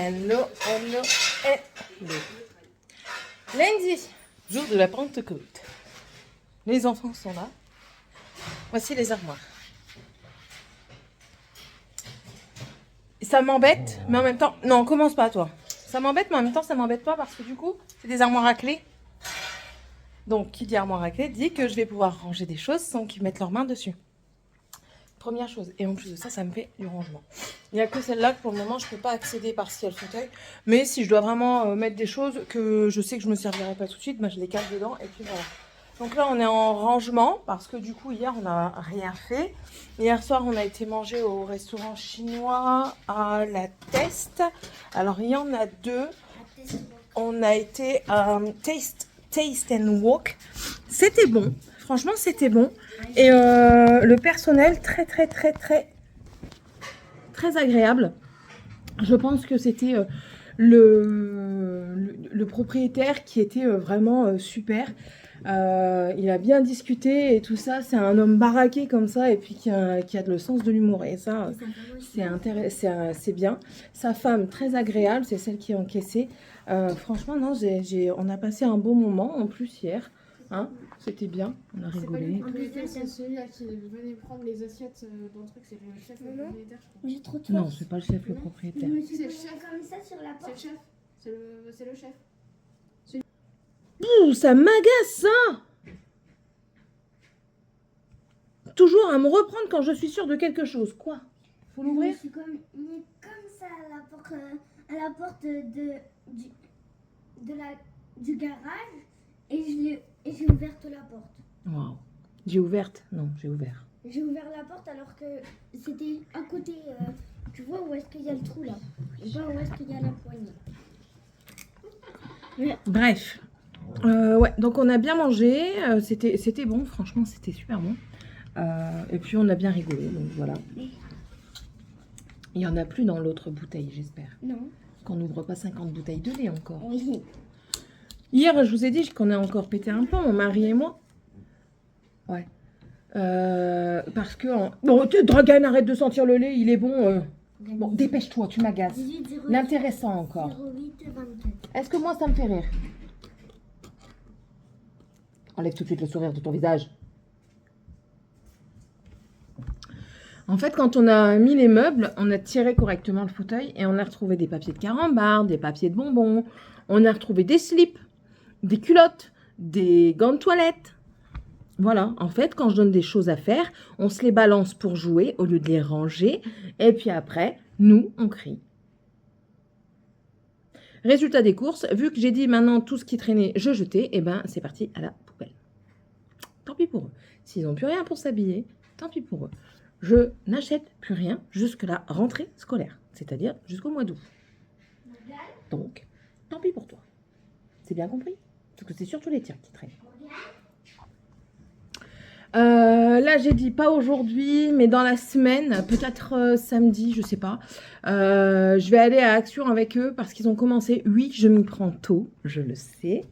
Hello, hello, hello. Lundi, jour de la Pentecôte. Les enfants sont là. Voici les armoires. Ça m'embête, mais en même temps... Non, commence pas, toi. Ça m'embête, mais en même temps, ça m'embête pas parce que du coup, c'est des armoires à clé. Donc, qui dit armoire à clé dit que je vais pouvoir ranger des choses sans qu'ils mettent leurs mains dessus. Première chose. Et en plus de ça, ça me fait du rangement. Il n'y a que celle-là que pour le moment, je ne peux pas accéder par-ci à le fauteuil. Mais si je dois vraiment mettre des choses que je sais que je ne me servirai pas tout de suite, bah, je les cale dedans et puis voilà. Donc là, on est en rangement parce que du coup, hier, on n'a rien fait. Hier soir, on a été manger au restaurant chinois à la Teste. Alors, il y en a deux. On a été à Taste and Walk. C'était bon. Franchement, c'était bon. Et le personnel, très agréable. Je pense que c'était le propriétaire qui était vraiment super. Il a bien discuté et tout ça. C'est un homme baraqué comme ça et puis qui a le sens de l'humour. Et ça, c'est bien. Sa femme, très agréable, c'est celle qui a encaissé. Franchement, non, on a passé un bon moment en plus hier. Hein, c'était bien, on a rigolé. C'est celui-là qui venait prendre les assiettes dans le truc, c'est le chef le propriétaire, je crois. J'ai trop de Non, c'est pas le chef, le propriétaire. C'est le chef. comme ça sur la C'est le porte. chef. C'est le chef. Ouh, ça m'agace ça. Toujours à me reprendre quand je suis sûre de quelque chose. Quoi? Faut l'ouvrir? Je suis comme ça à la porte du garage et j'ai ouvert la porte. Waouh. J'ai ouverte? Non, j'ai ouvert. J'ai ouvert la porte alors que c'était à côté. Tu vois où est-ce qu'il y a le trou là? Et pas où est-ce qu'il y a la poignée. Bref. Ouais, donc on a bien mangé. C'était bon, franchement, c'était super bon. Et puis on a bien rigolé, donc voilà. Il n'y en a plus dans l'autre bouteille, j'espère. Non. Qu'on n'ouvre pas 50 bouteilles de lait encore. Oui. Hier, je vous ai dit qu'on a encore pété un plomb, mon mari et moi. Ouais. Parce que... Bon, Dragan, arrête de sentir le lait, il est bon. Bon, dépêche-toi, tu m'agaces. 18 08 L'intéressant encore. 08 24. Est-ce que moi, ça me fait rire? Enlève tout de suite le sourire de ton visage. En fait, quand on a mis les meubles, on a tiré correctement le fauteuil et on a retrouvé des papiers de carambar, des papiers de bonbons, on a retrouvé des slips, des culottes, des gants de toilette. Voilà, en fait, quand je donne des choses à faire, on se les balance pour jouer au lieu de les ranger. Et puis après, nous, on crie. Résultat des courses, vu que j'ai dit maintenant tout ce qui traînait, je jetais, et ben c'est parti à la poubelle. Tant pis pour eux. S'ils n'ont plus rien pour s'habiller, tant pis pour eux. Je n'achète plus rien jusqu'à la rentrée scolaire, c'est-à-dire jusqu'au mois d'août. Donc, tant pis pour toi. C'est bien compris? Parce que c'est surtout les tiens qui traînent. Là, j'ai dit pas aujourd'hui, mais dans la semaine, peut-être samedi, je sais pas. Je vais aller à Action avec eux parce qu'ils ont commencé. Oui, je m'y prends tôt, je le sais,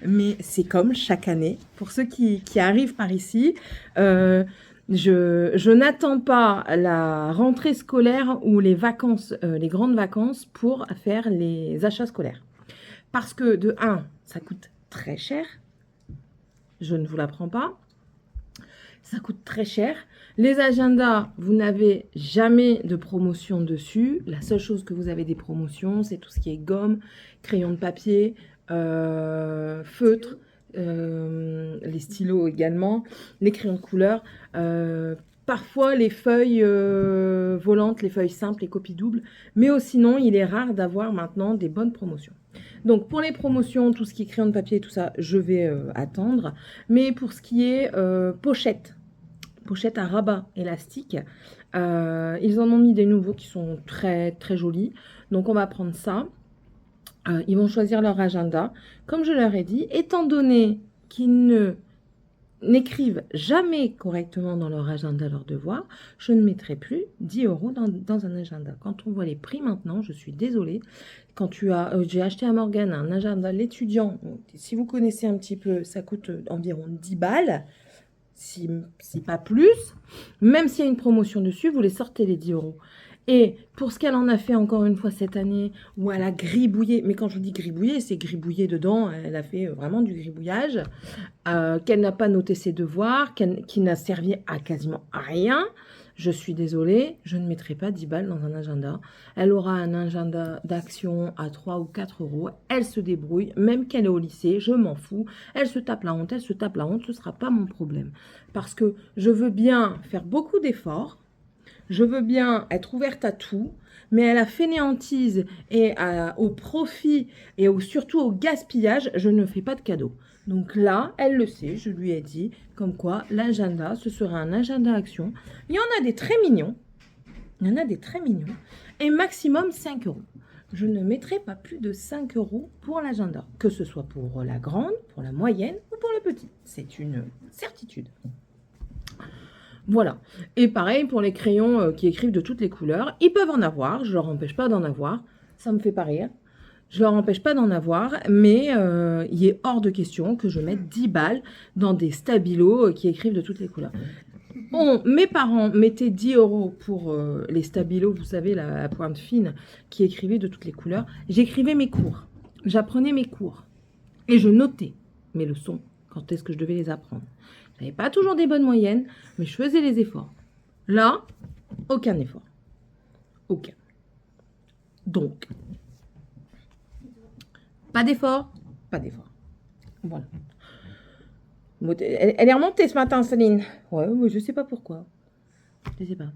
mais c'est comme chaque année. Pour ceux qui arrivent par ici, je n'attends pas la rentrée scolaire ou les vacances, les grandes vacances pour faire les achats scolaires. Parce que de 1, ça coûte très cher. Je ne vous l'apprends pas. Ça coûte très cher. Les agendas, vous n'avez jamais de promotion dessus. La seule chose que vous avez des promotions, c'est tout ce qui est gomme, crayon de papier, feutre, les stylos également, les crayons de couleur, parfois les feuilles volantes, les feuilles simples, les copies doubles. Mais sinon, il est rare d'avoir maintenant des bonnes promotions. Donc pour les promotions, tout ce qui est crayon de papier et tout ça, je vais attendre. Mais pour ce qui est pochette à rabat élastique, ils en ont mis des nouveaux qui sont très jolis. Donc on va prendre ça. Ils vont choisir leur agenda. Comme je leur ai dit, étant donné qu'ils n'écrivent jamais correctement dans leur agenda leurs devoirs, je ne mettrai plus 10 € dans un agenda. Quand on voit les prix maintenant, je suis désolée. Quand j'ai acheté à Morgane un agenda l'étudiant, si vous connaissez un petit peu, ça coûte environ 10 balles, si pas plus. Même s'il y a une promotion dessus, vous les sortez les 10 €. Et pour ce qu'elle en a fait encore une fois cette année, où elle a gribouillé, mais quand je dis gribouillé, c'est gribouillé dedans, elle a fait vraiment du gribouillage, qu'elle n'a pas noté ses devoirs, qui n'a servi à quasiment à rien. Je suis désolée, je ne mettrai pas 10 balles dans un agenda. Elle aura un agenda d'action à 3 ou 4 euros. Elle se débrouille, même qu'elle est au lycée, je m'en fous. Elle se tape la honte, ce ne sera pas mon problème. Parce que je veux bien faire beaucoup d'efforts, je veux bien être ouverte à tout, mais à la fainéantise et au profit et surtout au gaspillage, je ne fais pas de cadeaux. Donc là, elle le sait, je lui ai dit, comme quoi l'agenda, ce sera un agenda action. Il y en a des très mignons, et maximum 5 euros. Je ne mettrai pas plus de 5 euros pour l'agenda, que ce soit pour la grande, pour la moyenne ou pour le petit. C'est une certitude. Voilà. Et pareil pour les crayons qui écrivent de toutes les couleurs. Ils peuvent en avoir, je ne leur empêche pas d'en avoir. Ça me fait pas rire. Je ne leur empêche pas d'en avoir, mais il est hors de question que je mette 10 balles dans des stabilos qui écrivent de toutes les couleurs. Bon, mes parents mettaient 10 euros pour les stabilos, vous savez, la pointe fine, qui écrivait de toutes les couleurs. J'écrivais mes cours. J'apprenais mes cours. Et je notais mes leçons. Quand est-ce que je devais les apprendre? Je n'avais pas toujours des bonnes moyennes, mais je faisais les efforts. Là, aucun effort. Aucun. Donc, pas d'effort, pas d'effort. Voilà. Elle est remontée ce matin, Céline. Ouais, mais je ne sais pas pourquoi. Je ne sais pas.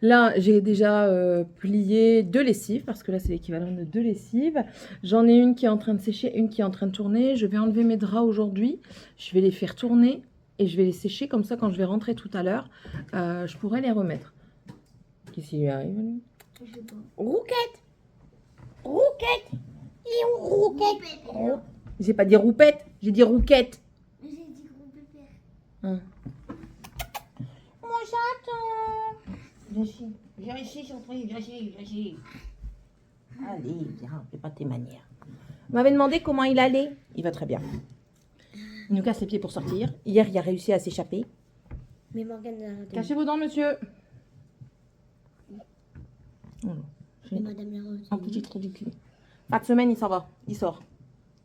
Là, j'ai déjà plié 2 lessives, parce que là, c'est l'équivalent de 2 lessives. J'en ai une qui est en train de sécher, une qui est en train de tourner. Je vais enlever mes draps aujourd'hui. Je vais les faire tourner et je vais les sécher. Comme ça, quand je vais rentrer tout à l'heure, je pourrai les remettre. Qu'est-ce qui lui arrive, lui? Je sais pas. Rouquette! Rouquette! Rouquette! J'ai pas dit roupette, j'ai dit rouquette. J'ai dit gros pépère. Hein. Moi j'attends. Viens ici, surprise, viens ici. Allez, viens, fais pas tes manières. Vous m'avez demandé comment il allait. Il va très bien. Il nous casse les pieds pour sortir. Hier, il a réussi à s'échapper. Mais Morgane a raté. Cachez vos dents, monsieur. Oh, Mais Madame la Rose. un petit trou du cul. Pas de semaine, il s'en va. Il sort.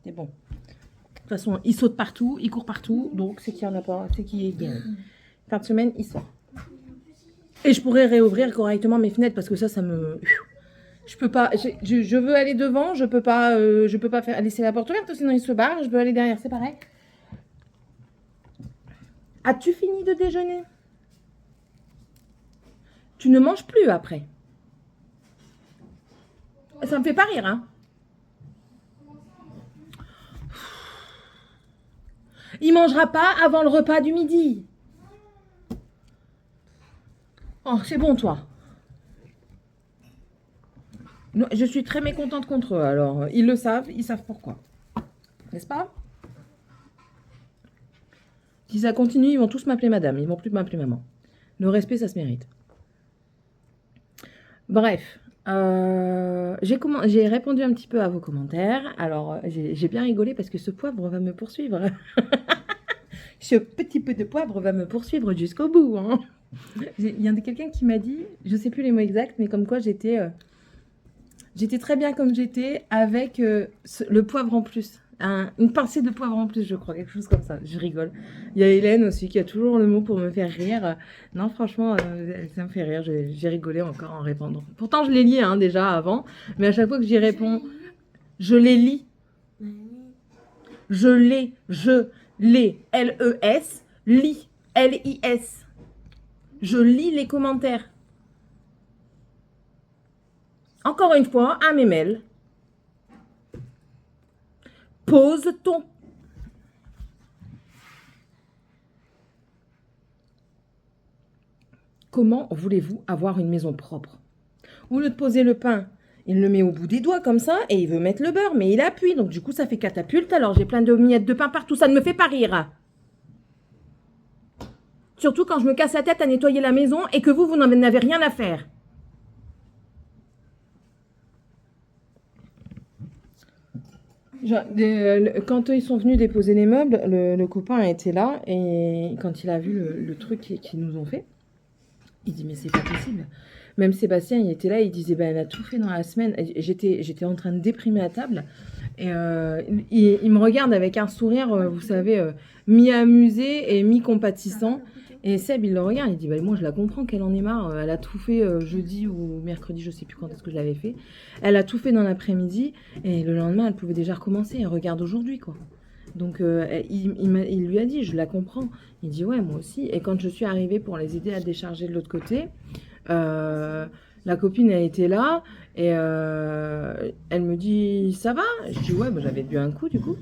C'est bon. De toute façon, il saute partout, il court partout. Donc, c'est qu'il y en a pas. C'est qu'il est guéri. Fin de semaine, il sort. Et je pourrais réouvrir correctement mes fenêtres parce que ça me... Je peux pas... Je veux aller devant, je peux pas faire, laisser la porte ouverte, sinon il se barre. Je veux aller derrière, c'est pareil. As-tu fini de déjeuner? Tu ne manges plus après. Ça me fait pas rire, hein. Il mangera pas avant le repas du midi. Oh, c'est bon, toi. Non, je suis très mécontente contre eux, alors ils le savent, ils savent pourquoi. N'est-ce pas? Si ça continue, ils vont tous m'appeler madame, ils vont plus m'appeler maman. Le respect, ça se mérite. Bref, j'ai répondu un petit peu à vos commentaires. Alors, j'ai bien rigolé parce que ce poivre va me poursuivre. Ce petit peu de poivre va me poursuivre jusqu'au bout, hein. Il y a quelqu'un qui m'a dit, je ne sais plus les mots exacts, mais comme quoi j'étais très bien comme j'étais avec le poivre en plus. Une pincée de poivre en plus, je crois, quelque chose comme ça. Je rigole. Il y a Hélène aussi qui a toujours le mot pour me faire rire. Non, franchement, ça me fait rire. J'ai rigolé encore en répondant. Pourtant, je l'ai lu hein, déjà avant, mais à chaque fois que j'y réponds, je les lis. Je les, L-E-S, lis, L-I-S. Je lis les commentaires. Encore une fois, à mes mails. Pose ton... Comment voulez-vous avoir une maison propre? Au lieu de poser le pain, il le met au bout des doigts comme ça et il veut mettre le beurre, mais il appuie. Donc du coup, ça fait catapulte. Alors j'ai plein de miettes de pain partout. Ça ne me fait pas rire. Surtout quand je me casse la tête à nettoyer la maison et que vous n'en avez rien à faire. Quand ils sont venus déposer les meubles, le copain était là et quand il a vu le truc qu'ils nous ont fait, Il dit, mais c'est pas possible. Même Sébastien, il était là, il disait, ben, elle a tout fait dans la semaine. J'étais en train de déprimer à table. Et il me regarde avec un sourire, vous savez, mi-amusé et mi-compatissant. Et Seb, il le regarde, il dit, bah, moi, je la comprends qu'elle en ait marre. Elle a tout fait jeudi ou mercredi, je sais plus quand est-ce que je l'avais fait. Elle a tout fait dans l'après-midi. Et le lendemain, elle pouvait déjà recommencer. Elle regarde aujourd'hui, quoi. Donc, il lui a dit, je la comprends. Il dit, ouais, moi aussi. Et quand je suis arrivée pour les aider à décharger de l'autre côté, la copine a été là. Et elle me dit, ça va? Je dis, ouais, bah, j'avais bu un coup, du coup.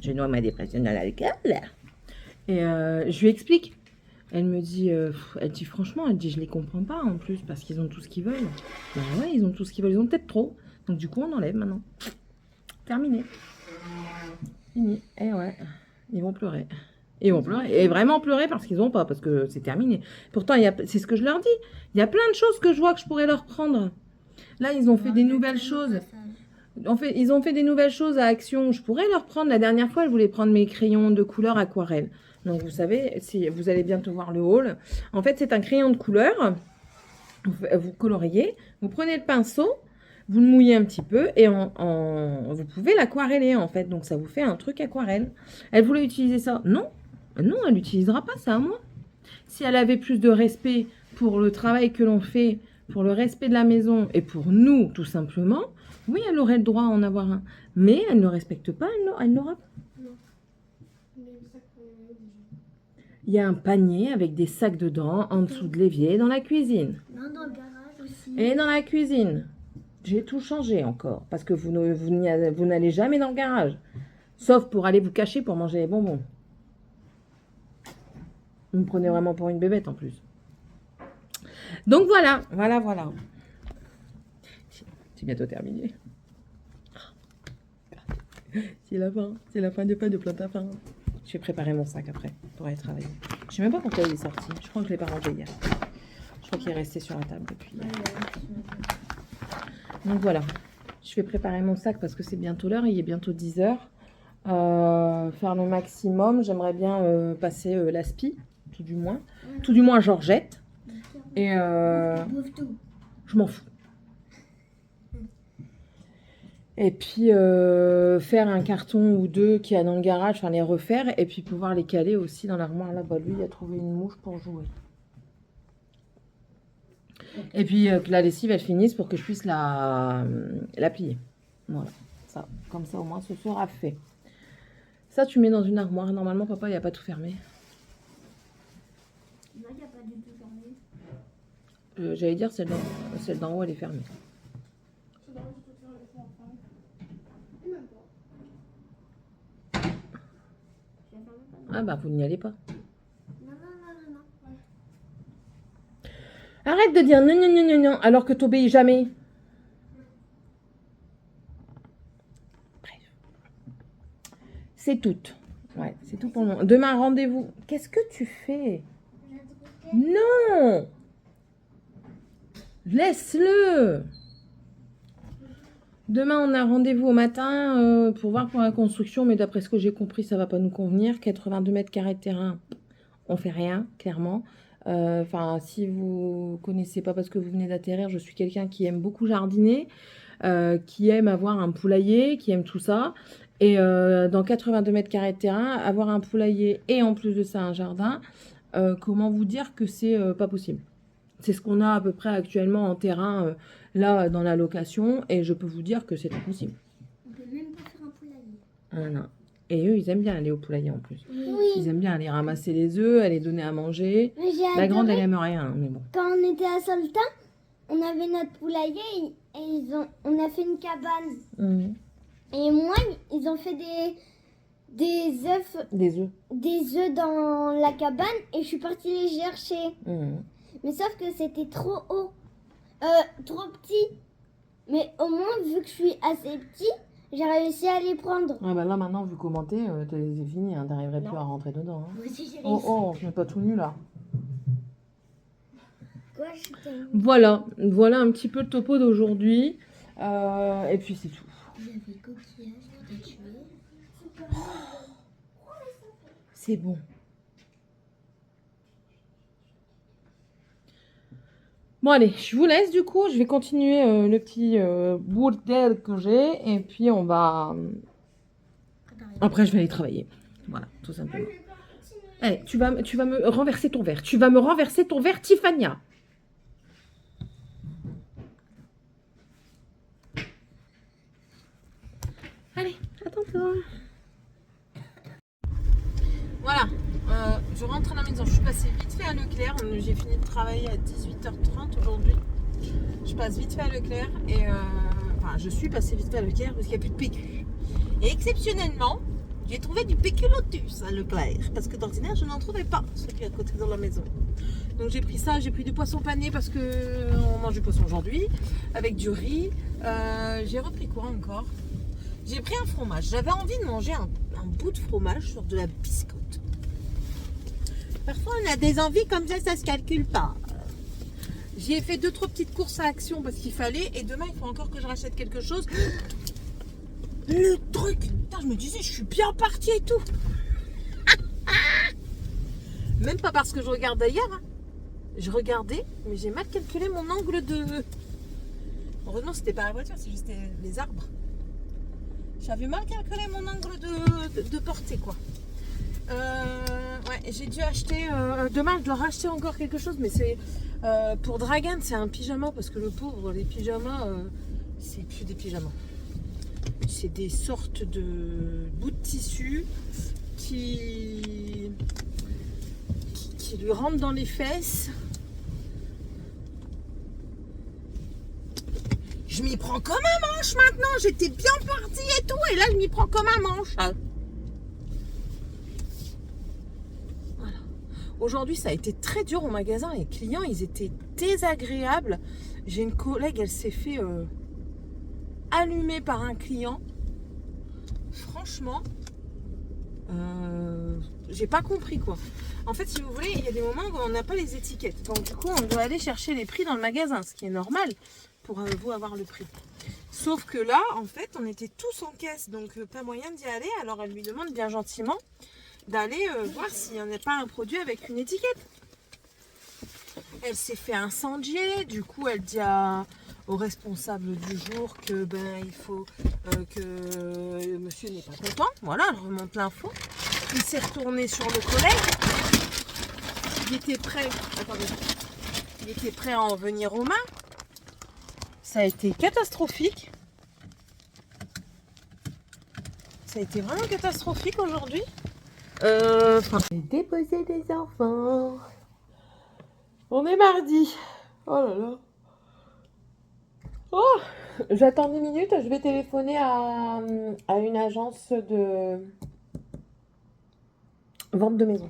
Je noie ma dépression dans l'alcool. Et je lui explique. Elle me dit, elle dit franchement, elle dit je les comprends pas en plus parce qu'ils ont tout ce qu'ils veulent. Ben ouais, ils ont tout ce qu'ils veulent, ils ont peut-être trop. Donc du coup, on enlève maintenant. Terminé. Fini. Et ouais, ils vont pleurer. Ils vont pleurer. Et vraiment pleurer parce qu'ils ont pas, parce que c'est terminé. Pourtant, c'est ce que je leur dis. Il y a plein de choses que je vois que je pourrais leur prendre. Là, ils ont fait des nouvelles choses. Ils ont fait des nouvelles choses à Action. Je pourrais leur prendre. La dernière fois, je voulais prendre mes crayons de couleur aquarelle. Donc, vous savez, si vous allez bientôt voir le haul. En fait, c'est un crayon de couleur. Vous coloriez. Vous prenez le pinceau. Vous le mouillez un petit peu. Et vous pouvez l'aquareller, en fait. Donc, ça vous fait un truc aquarelle. Elle voulait utiliser ça. Non. Non, elle n'utilisera pas ça à moi. Si elle avait plus de respect pour le travail que l'on fait, pour le respect de la maison et pour nous, tout simplement, oui, elle aurait le droit à en avoir un. Mais elle ne respecte pas, elle n'aura pas. Il y a un panier avec des sacs dedans, en dessous de l'évier, dans la cuisine. Non, dans le garage aussi. Et dans la cuisine. J'ai tout changé encore, parce que vous n'allez jamais dans le garage. Sauf pour aller vous cacher pour manger les bonbons. Vous me prenez vraiment pour une bébête en plus. Donc voilà. C'est bientôt terminé. C'est la fin des pas de plante à fin. Je vais préparer mon sac après pour aller travailler. Je sais même pas pourquoi il est sorti. Je crois que je l'ai pas rangé hier. Je crois qu'il est resté sur la table depuis hier. Donc voilà. Je vais préparer mon sac parce que c'est bientôt l'heure. Il est bientôt 10h. Faire le maximum. J'aimerais bien passer l'aspi, tout du moins. Tout du moins, Georgette. Et je m'en fous. Et puis faire un carton ou deux qu'il y a dans le garage, enfin les refaire, et puis pouvoir les caler aussi dans l'armoire là-bas. Lui, il a trouvé une mouche pour jouer. Et puis que la lessive, elle finisse pour que je puisse la plier. Voilà, ça, comme ça au moins ce sera fait. Ça, tu mets dans une armoire. Normalement, papa, il n'y a pas tout fermé. Non, il n'y a pas du tout fermé. J'allais dire, celle d'en haut, elle est fermée. Ah bah, vous n'y allez pas. Non. Arrête de dire non, non, non, non, non, alors que t'obéis jamais. Bref. C'est tout. Ouais, c'est tout pour le moment. Demain, rendez-vous. Qu'est-ce que tu fais? Non! Laisse-le! Demain, on a rendez-vous au matin pour voir pour la construction, mais d'après ce que j'ai compris, ça va pas nous convenir. 82 mètres carrés de terrain, on fait rien, clairement. Enfin, si vous connaissez pas parce que vous venez d'atterrir, je suis quelqu'un qui aime beaucoup jardiner, qui aime avoir un poulailler, qui aime tout ça. Et dans 82 mètres carrés de terrain, avoir un poulailler et en plus de ça un jardin, comment vous dire que c'est pas possible? C'est ce qu'on a à peu près actuellement en terrain là dans la location et je peux vous dire que c'est impossible. On peut même pas faire un poulailler. Ah, non. Et eux, ils aiment bien aller au poulailler en plus. Oui. Ils aiment bien aller ramasser les œufs, aller donner à manger. Mais j'ai La grande, adoré. elle aime rien, mais bon. Quand on était à Soltin, on avait notre poulailler et on a fait une cabane. Mhm. Et moi, ils ont fait des œufs Des œufs. dans la cabane et je suis partie les chercher. Mhm. Mais sauf que c'était trop haut, trop petit. Mais au moins, vu que je suis assez petit, j'ai réussi à les prendre. Ah bah là maintenant, vu comment t'es fini, hein, t'arriverais plus à rentrer dedans. Hein. Moi aussi, j'ai Oh oh, je mets pas tout nu là. Quoi, je t'ai... Voilà un petit peu le topo d'aujourd'hui. Et puis c'est tout. J'avais coquillage que t'as tué. C'est bon. Bon, allez, je vous laisse du coup. Je vais continuer le petit bordel que j'ai. Et puis, on va. Après, je vais aller travailler. Voilà, tout simplement. Allez, tu vas me renverser ton verre. Tu vas me renverser ton verre, Tiffania. Allez, à tantôt. Voilà, je rentre à la maison. Je suis passée vite fait à Leclerc. J'ai fini de travailler à 18h30 aujourd'hui. Je passe vite fait à Leclerc et enfin, je suis passée vite fait à Leclerc parce qu'il n'y a plus de PQ. Et exceptionnellement, j'ai trouvé du PQ Lotus à Leclerc parce que d'ordinaire, je n'en trouvais pas celui à côté dans la maison. Donc j'ai pris ça, j'ai pris du poisson pané parce que on mange du poisson aujourd'hui avec du riz. J'ai repris quoi encore? J'ai pris un fromage. J'avais envie de manger un bout de fromage sur de la biscotte. Parfois, on a des envies comme ça se calcule pas. J'y ai fait 2-3 petites courses à Action parce qu'il fallait. Et demain, il faut encore que je rachète quelque chose. Le truc, putain, je me disais, je suis bien partie et tout. Même pas parce que je regarde d'ailleurs. Hein. Je regardais, mais j'ai mal calculé mon angle de... Heureusement, c'était pas la voiture, c'est juste les arbres. J'avais mal calculé mon angle de portée, quoi. Ouais, j'ai dû acheter... demain, je dois racheter encore quelque chose, mais c'est... pour Dragan, c'est un pyjama, parce que le pauvre, les pyjamas, c'est plus des pyjamas. C'est des sortes de bouts de tissu qui lui rentrent dans les fesses. Je m'y prends comme un manche maintenant. J'étais bien partie et tout. Et là, je m'y prends comme un manche. Ah. Voilà. Aujourd'hui, ça a été très dur au magasin. Les clients, ils étaient désagréables. J'ai une collègue, elle s'est fait allumer par un client. Franchement, j'ai pas compris quoi. En fait, si vous voulez, il y a des moments où on n'a pas les étiquettes. Donc du coup, on doit aller chercher les prix dans le magasin, ce qui est normal pour vous avoir le prix. Sauf que là, en fait, on était tous en caisse, donc pas moyen d'y aller. Alors elle lui demande bien gentiment d'aller voir s'il n'y en a pas un produit avec une étiquette. Elle s'est fait incendier, du coup elle dit au responsable du jour que ben il faut que monsieur n'est pas content. Voilà, elle remonte l'info. Il s'est retourné sur le collègue. Il était prêt. Attendez. Il était prêt à en venir aux mains. Ça a été catastrophique. Ça a été vraiment catastrophique aujourd'hui. J'ai déposé des enfants. On est mardi. Oh là là. Oh, j'attends 10 minutes. Je vais téléphoner à une agence de vente de maison.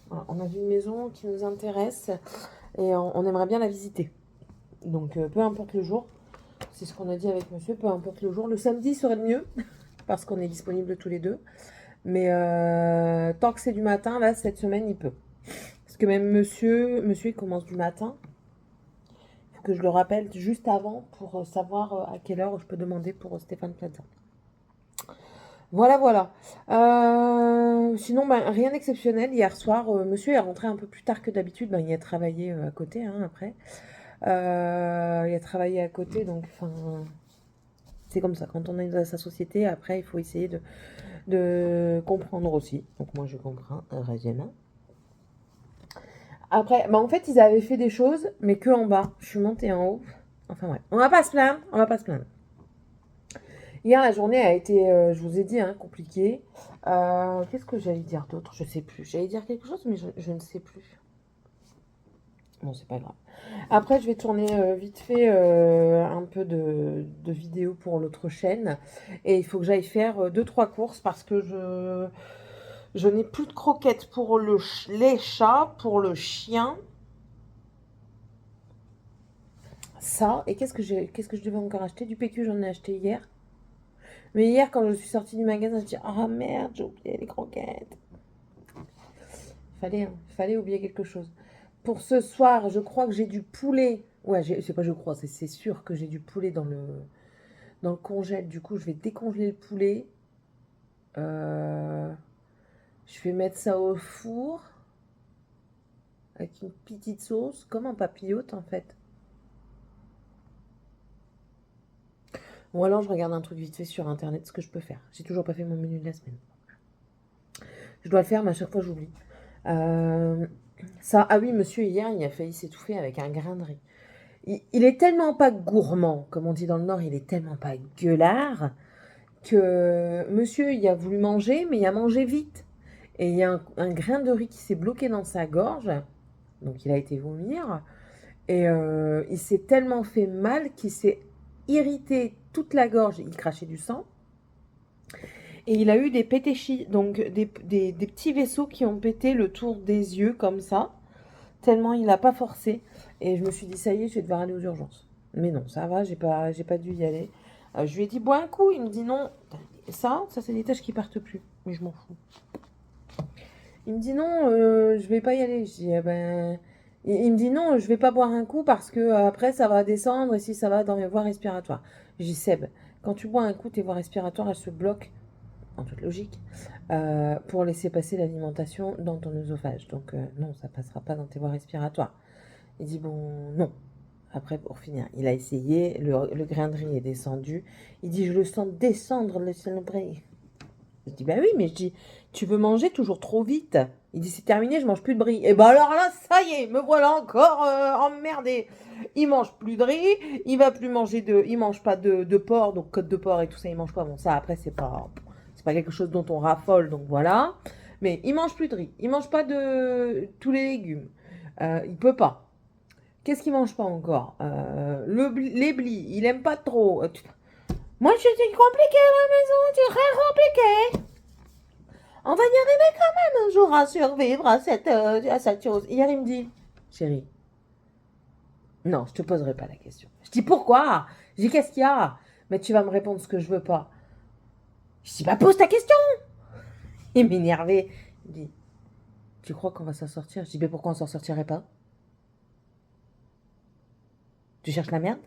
Voilà, on a vu une maison qui nous intéresse et on aimerait bien la visiter. Donc peu importe le jour, c'est ce qu'on a dit avec monsieur, peu importe le jour. Le samedi serait le mieux parce qu'on est disponibles tous les deux. Mais tant que c'est du matin, là, cette semaine, il peut. Parce que même monsieur il commence du matin. Il faut que je le rappelle juste avant pour savoir à quelle heure je peux demander pour Stéphane Plaza. Voilà, voilà. Sinon, ben, rien d'exceptionnel. Hier soir, monsieur est rentré un peu plus tard que d'habitude. Ben, il a travaillé à côté, hein, après. Il a travaillé à côté, donc, enfin, c'est comme ça. Quand on est dans sa société, après, il faut essayer de comprendre aussi. Donc, moi, je comprends, heureusement. Après, ben, en fait, ils avaient fait des choses, mais que en bas. Je suis montée en haut. Enfin, ouais. On va pas se plaindre, on va pas se plaindre. Hier, la journée a été, je vous ai dit, hein, compliquée. Qu'est-ce que j'allais dire d'autre? Je sais plus. J'allais dire quelque chose, mais je ne sais plus. Bon, c'est pas grave. Après, je vais tourner vite fait un peu de vidéos pour l'autre chaîne. Et il faut que j'aille faire 2-3 courses parce que je n'ai plus de croquettes pour les chats, pour le chien. Ça. Et qu'est-ce que je devais encore acheter? Du PQ, j'en ai acheté hier. Mais hier, quand je suis sortie du magasin, je me suis dit, ah merde, j'ai oublié les croquettes. Fallait oublier quelque chose. Pour ce soir, je crois que j'ai du poulet. Ouais, c'est pas je crois, c'est sûr que j'ai du poulet dans le congèle. Du coup, je vais décongeler le poulet. Je vais mettre ça au four avec une petite sauce, comme un papillote en fait. Ou alors je regarde un truc vite fait sur internet, ce que je peux faire. J'ai toujours pas fait mon menu de la semaine. Je dois le faire, mais à chaque fois j'oublie. Ah oui, monsieur, hier, il a failli s'étouffer avec un grain de riz. Il est tellement pas gourmand, comme on dit dans le Nord, il est tellement pas gueulard, que monsieur, il a voulu manger, mais il a mangé vite. Et il y a un grain de riz qui s'est bloqué dans sa gorge, donc il a été vomir. Et il s'est tellement fait mal qu'il s'est irrité toute la gorge, il crachait du sang. Et il a eu des pétéchis, donc des petits vaisseaux qui ont pété le tour des yeux comme ça, tellement il n'a pas forcé. Et je me suis dit, ça y est, je vais devoir aller aux urgences. Mais non, ça va, j'ai pas dû y aller. Je lui ai dit, bois un coup. Il me dit non. Ça c'est des taches qui partent plus. Mais je m'en fous. Il me dit non, je vais pas y aller. Je dis, ben... Il me dit non, je vais pas boire un coup parce que après ça va descendre et si ça va dans mes voies respiratoires. Je dis, Seb, quand tu bois un coup, tes voies respiratoires, elles se bloquent, en toute logique, pour laisser passer l'alimentation dans ton œsophage. Donc non, ça passera pas dans tes voies respiratoires. Il dit bon, non. Après, pour finir, il a essayé, le grain de riz est descendu. Il dit, je le sens descendre, le célébré. Je dis, bah oui, mais je dis, tu veux manger toujours trop vite. Il dit, c'est terminé, je mange plus de brie. Et ben alors là, ça y est, me voilà encore emmerdé. Il mange plus de riz, il va plus manger il mange pas de porc, donc côte de porc et tout ça, il mange pas. Bon, ça après, c'est pas quelque chose dont on raffole, donc voilà. Mais il mange plus de riz, il mange pas de tous les légumes. Il peut pas. Qu'est-ce qu'il mange pas encore les blis, il aime pas trop. Moi, c'est compliqué à la maison, c'est très compliqué. On va y arriver quand même un jour à survivre à cette chose. Hier, il me dit, chérie, non, je te poserai pas la question. Je dis, pourquoi? Je dis, qu'est-ce qu'il y a? Mais tu vas me répondre ce que je veux pas. Je dis, bah, pose ta question. Il m'énervait. Il dit, tu crois qu'on va s'en sortir? Je dis, mais pourquoi on s'en sortirait pas? Tu cherches la merde?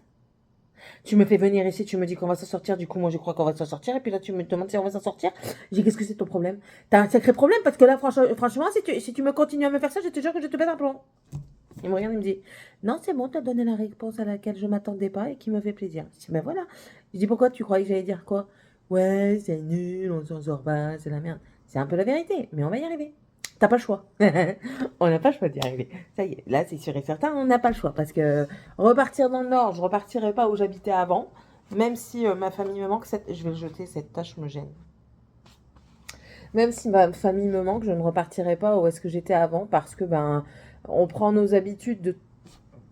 Tu me fais venir ici, tu me dis qu'on va s'en sortir, du coup moi je crois qu'on va s'en sortir, et puis là tu me demandes si on va s'en sortir. Je dis, qu'est-ce que c'est ton problème? T'as un sacré problème, parce que là franchement si tu me continues à me faire ça, je te jure que je te pète un plomb. Il me regarde, il me dit, non c'est bon, t'as donné la réponse à laquelle je m'attendais pas et qui me fait plaisir. Je dis, ben voilà. Je dis, pourquoi tu croyais que j'allais dire quoi? Ouais, c'est nul, on s'en sort pas, c'est la merde. C'est un peu la vérité, mais on va y arriver. T'as pas le choix. On n'a pas le choix d'y arriver. Ça y est, là c'est sûr et certain, on n'a pas le choix. Parce que repartir dans le Nord, je repartirai pas où j'habitais avant. Même si ma famille me manque, je vais le jeter, cette tâche me gêne. Même si ma famille me manque, je ne repartirai pas où est-ce que j'étais avant. Parce que on prend nos habitudes de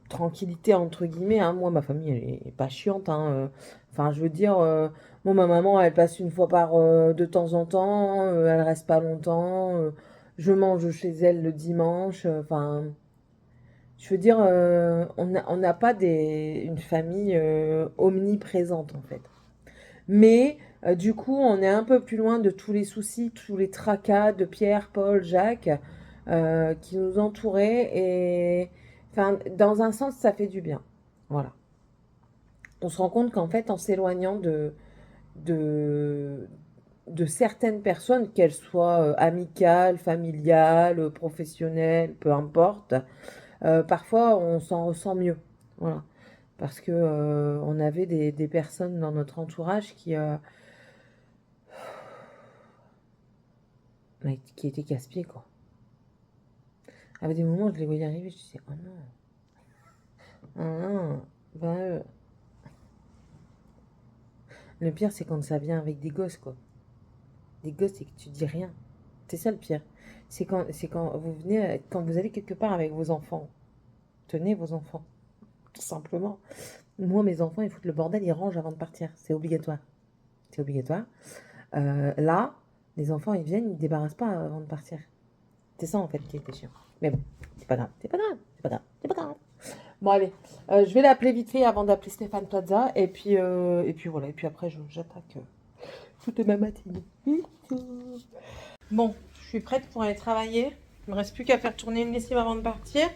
tranquillité entre guillemets. Hein. Moi, ma famille, elle est pas chiante. Hein. Enfin, je veux dire, moi, ma maman, elle passe une fois de temps en temps. Elle reste pas longtemps. Je mange chez elle le dimanche. Enfin, je veux dire, on n'a pas une famille omniprésente en fait. Mais du coup, on est un peu plus loin de tous les soucis, tous les tracas de Pierre, Paul, Jacques qui nous entouraient. Et enfin, dans un sens, ça fait du bien. Voilà. On se rend compte qu'en fait, en s'éloignant de certaines personnes, qu'elles soient amicales, familiales, professionnelles, peu importe, parfois on s'en ressent mieux. Voilà. Parce que on avait des personnes dans notre entourage qui étaient casse-pieds, quoi. À des moments, je les voyais arriver, je disais, oh non. Oh non. Ben, le pire, c'est quand ça vient avec des gosses, quoi. Des gosses et que tu dis rien. C'est ça le pire. C'est quand vous venez, quand vous allez quelque part avec vos enfants. Tenez vos enfants. Tout simplement. Moi, mes enfants, ils foutent le bordel, ils rangent avant de partir. C'est obligatoire. C'est obligatoire. Là, les enfants, ils viennent, ils ne débarrassent pas avant de partir. C'est ça, en fait, qui était chiant. Mais bon, c'est pas grave. C'est pas grave. C'est pas grave. C'est pas grave. Bon, allez. Je vais l'appeler vite fait avant d'appeler Stéphane Plaza. Et puis voilà. Et puis après, j'attaque toute ma matinée. Bon, je suis prête pour aller travailler. Il me reste plus qu'à faire tourner une lessive avant de partir.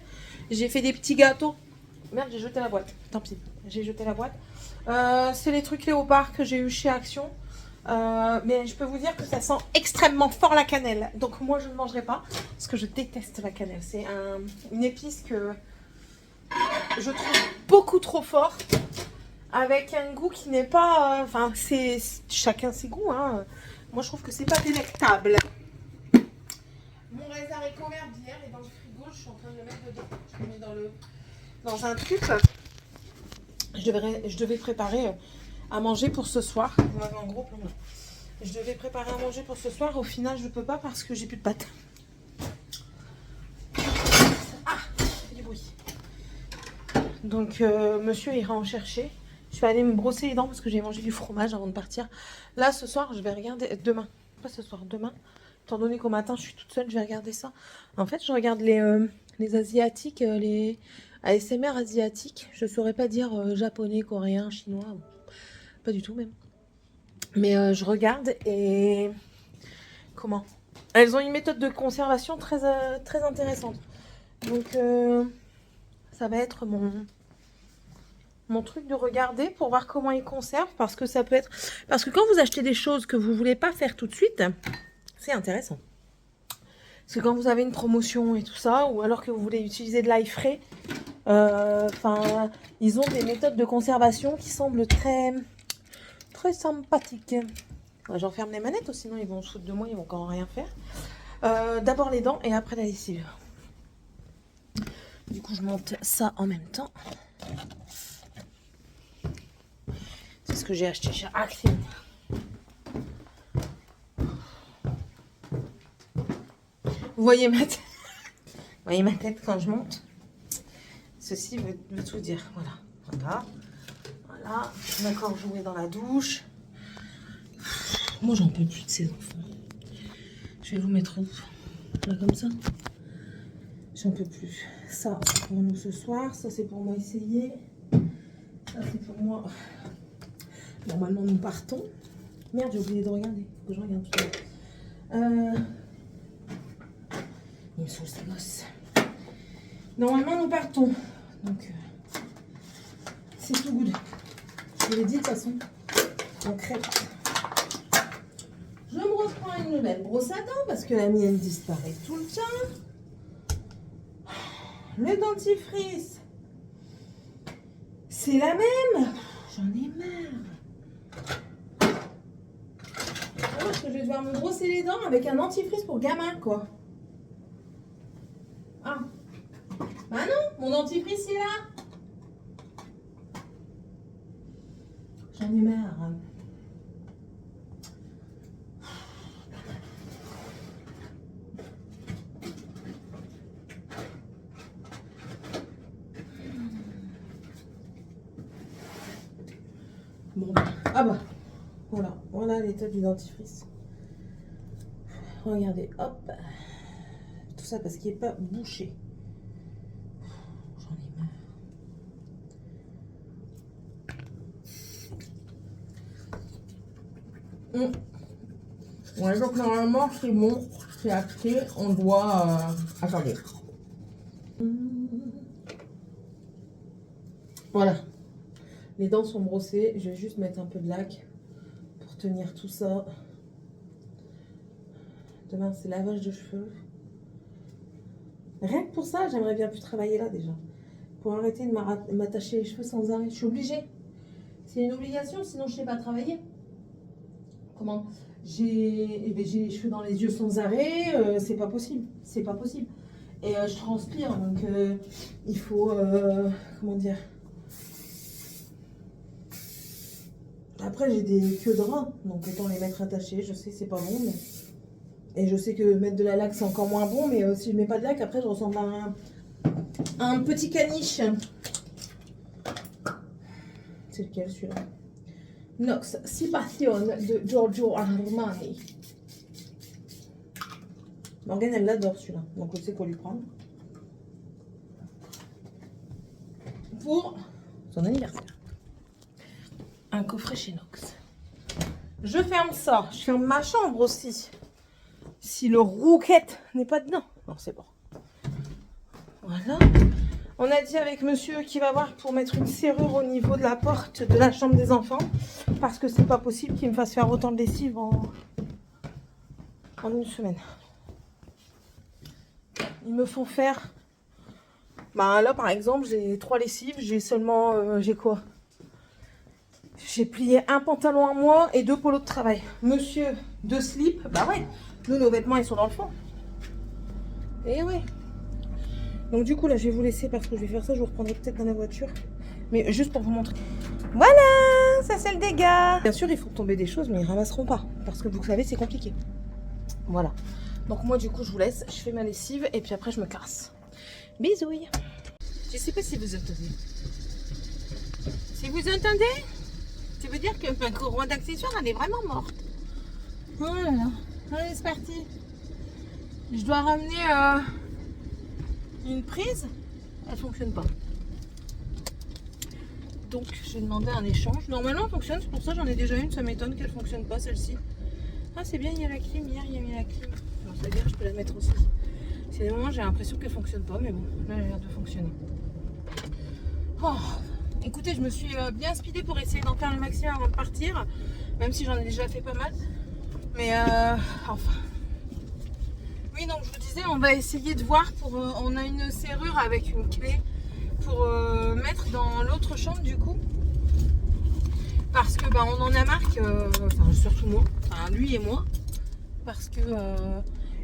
J'ai fait des petits gâteaux. Merde, j'ai jeté la boîte. Tant pis, j'ai jeté la boîte. C'est les trucs léopard que j'ai eu chez Action. Mais je peux vous dire que ça sent extrêmement fort la cannelle. Donc moi, je ne mangerai pas. Parce que je déteste la cannelle. C'est une épice que je trouve beaucoup trop fort. avec un goût qui n'est pas... Enfin, c'est chacun ses goûts. Hein. Moi, je trouve que c'est pas délectable. Mon raisin haricots verts d'hier est dans le frigo. Je suis en train de le mettre dedans. Je le mets dans un truc. Je devais préparer à manger pour ce soir. Vous m'avez en gros plan. Je devais préparer à manger pour ce soir. Au final, je ne peux pas parce que j'ai plus de pâtes. Ah, ça fait du bruit. Donc, monsieur ira en chercher. Je vais aller me brosser les dents parce que j'ai mangé du fromage avant de partir. Là, ce soir, je vais regarder... Demain. Pas ce soir, demain. Étant donné qu'au matin, je suis toute seule, je vais regarder ça. En fait, je regarde les Asiatiques, les ASMR asiatiques. Je ne saurais pas dire japonais, coréen, chinois. Pas du tout, même. Mais je regarde et... Comment? Elles ont une méthode de conservation très, très intéressante. Donc, ça va être mon truc de regarder pour voir comment ils conservent. Parce que ça peut être... Parce que quand vous achetez des choses que vous ne voulez pas faire tout de suite, c'est intéressant. Parce que quand vous avez une promotion et tout ça, ou alors que vous voulez utiliser de l'ail frais, ils ont des méthodes de conservation qui semblent très, très sympathiques. J'enferme les manettes, sinon ils vont se foutre de moi, ils vont encore rien faire. D'abord les dents et après la lessive. Du coup, je monte ça en même temps. C'est ce que j'ai acheté chez Action. Vous voyez ma tête? Vous voyez ma tête quand je monte? Ceci veut tout dire. Voilà. Voilà. Voilà. D'accord, jouer dans la douche. Moi, j'en peux plus de ces enfants. Je vais vous mettre où? Là, comme ça. J'en peux plus. Ça, c'est pour nous ce soir. Ça, c'est pour moi essayer. Ça, c'est pour moi. Normalement, nous partons. Merde, j'ai oublié de regarder. Faut que je regarde tout ça. Il me saoule ces gosses. Normalement, nous partons. Donc, c'est tout good. Je vous l'ai dit de toute façon. On crêpe. Je me reprends une nouvelle brosse à dents parce que la mienne disparaît tout le temps. Le dentifrice, c'est la même. J'en ai marre. Parce que je vais devoir me brosser les dents avec un dentifrice pour gamin, quoi. Ah. Bah non, mon dentifrice est là. J'en ai marre. Bon, ah bah, voilà l'état du dentifrice. Regardez, hop. Tout ça parce qu'il n'est pas bouché. J'en ai marre. Ouais, donc normalement c'est bon, c'est acté, on doit... Attendez. Voilà. Les dents sont brossées, je vais juste mettre un peu de lac pour tenir tout ça. Demain c'est lavage de cheveux. Rien que pour ça, j'aimerais bien plus travailler là déjà. Pour arrêter de m'attacher les cheveux sans arrêt. Je suis obligée. C'est une obligation, sinon je ne sais pas travailler. Comment? J'ai les cheveux dans les yeux sans arrêt, c'est pas possible. C'est pas possible. Et je transpire, donc il faut... comment dire? Après, j'ai des queues de rein, donc autant les mettre attachées. Je sais, c'est pas bon, mais... Et je sais que mettre de la laque, c'est encore moins bon, mais si je mets pas de laque, après, je ressemble à un petit caniche. C'est lequel, celui-là? Nox Si Passion de Giorgio Armani. Morgane, elle l'adore, celui-là, donc on sait quoi lui prendre. Pour son anniversaire. Un coffret chez Nox. Je ferme ça. Je ferme ma chambre aussi. Si le rouquette n'est pas dedans. Non, c'est bon. Voilà. On a dit avec monsieur qu'il va voir pour mettre une serrure au niveau de la porte de la chambre des enfants. Parce que c'est pas possible qu'il me fasse faire autant de lessive en une semaine. Ils me font faire... Bah là, par exemple, j'ai 3 lessives. J'ai seulement... j'ai quoi? J'ai plié un pantalon à moi et 2 polos de travail. Monsieur, 2 slips. Bah ouais, nous, nos vêtements, ils sont dans le fond. Et ouais. Donc du coup, là, je vais vous laisser parce que je vais faire ça. Je vous reprendrai peut-être dans la voiture. Mais juste pour vous montrer. Voilà, ça c'est le dégât. Bien sûr, il faut tomber des choses, mais ils ramasseront pas. Parce que vous savez, c'est compliqué. Voilà. Donc moi, du coup, je vous laisse. Je fais ma lessive et puis après, je me casse. Bisouilles. Je sais pas si vous entendez. Si vous entendez, ça veut dire que ma courroie d'accessoires, elle est vraiment morte. Oh là là. Allez, c'est parti. Je dois ramener une prise. Elle fonctionne pas. Donc, j'ai demandé un échange. Normalement, elle fonctionne. C'est pour ça que j'en ai déjà une. Ça m'étonne qu'elle fonctionne pas, celle-ci. Ah, c'est bien, il y a la clim. Hier, il y a mis la clim. Alors, ça veut dire que je peux la mettre aussi. C'est des moments, j'ai l'impression qu'elle fonctionne pas. Mais bon, là, elle a l'air de fonctionner. Oh. Écoutez, je me suis bien speedée pour essayer d'en faire le maximum avant de partir, même si j'en ai déjà fait pas mal. Mais enfin. Oui, donc je vous disais, on va essayer de voir pour. On a une serrure avec une clé pour mettre dans l'autre chambre du coup. Parce que on en a marre enfin surtout moi, enfin lui et moi, parce que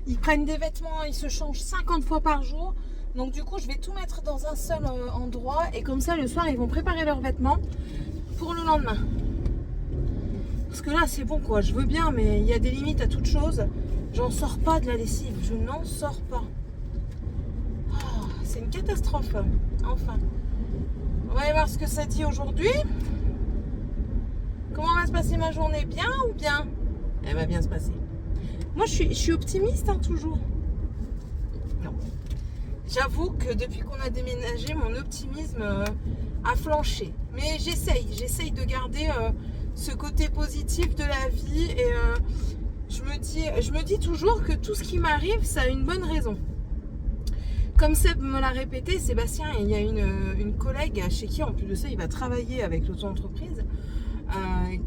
ils prennent des vêtements, ils se changent 50 fois par jour. Donc du coup, je vais tout mettre dans un seul endroit et comme ça, le soir, ils vont préparer leurs vêtements pour le lendemain. Parce que là, c'est bon quoi, je veux bien, mais il y a des limites à toute chose. J'en sors pas de la lessive, je n'en sors pas. Oh, c'est une catastrophe, enfin. On va aller voir ce que ça dit aujourd'hui. Comment va se passer ma journée? Bien ou bien? Elle va bien se passer. Moi, je suis optimiste, hein, toujours. Non. J'avoue que depuis qu'on a déménagé, mon optimisme a flanché. Mais j'essaye de garder ce côté positif de la vie. Et je me dis toujours que tout ce qui m'arrive, ça a une bonne raison. Comme Seb me l'a répété, Sébastien, il y a une collègue chez qui, en plus de ça, il va travailler avec l'auto-entreprise.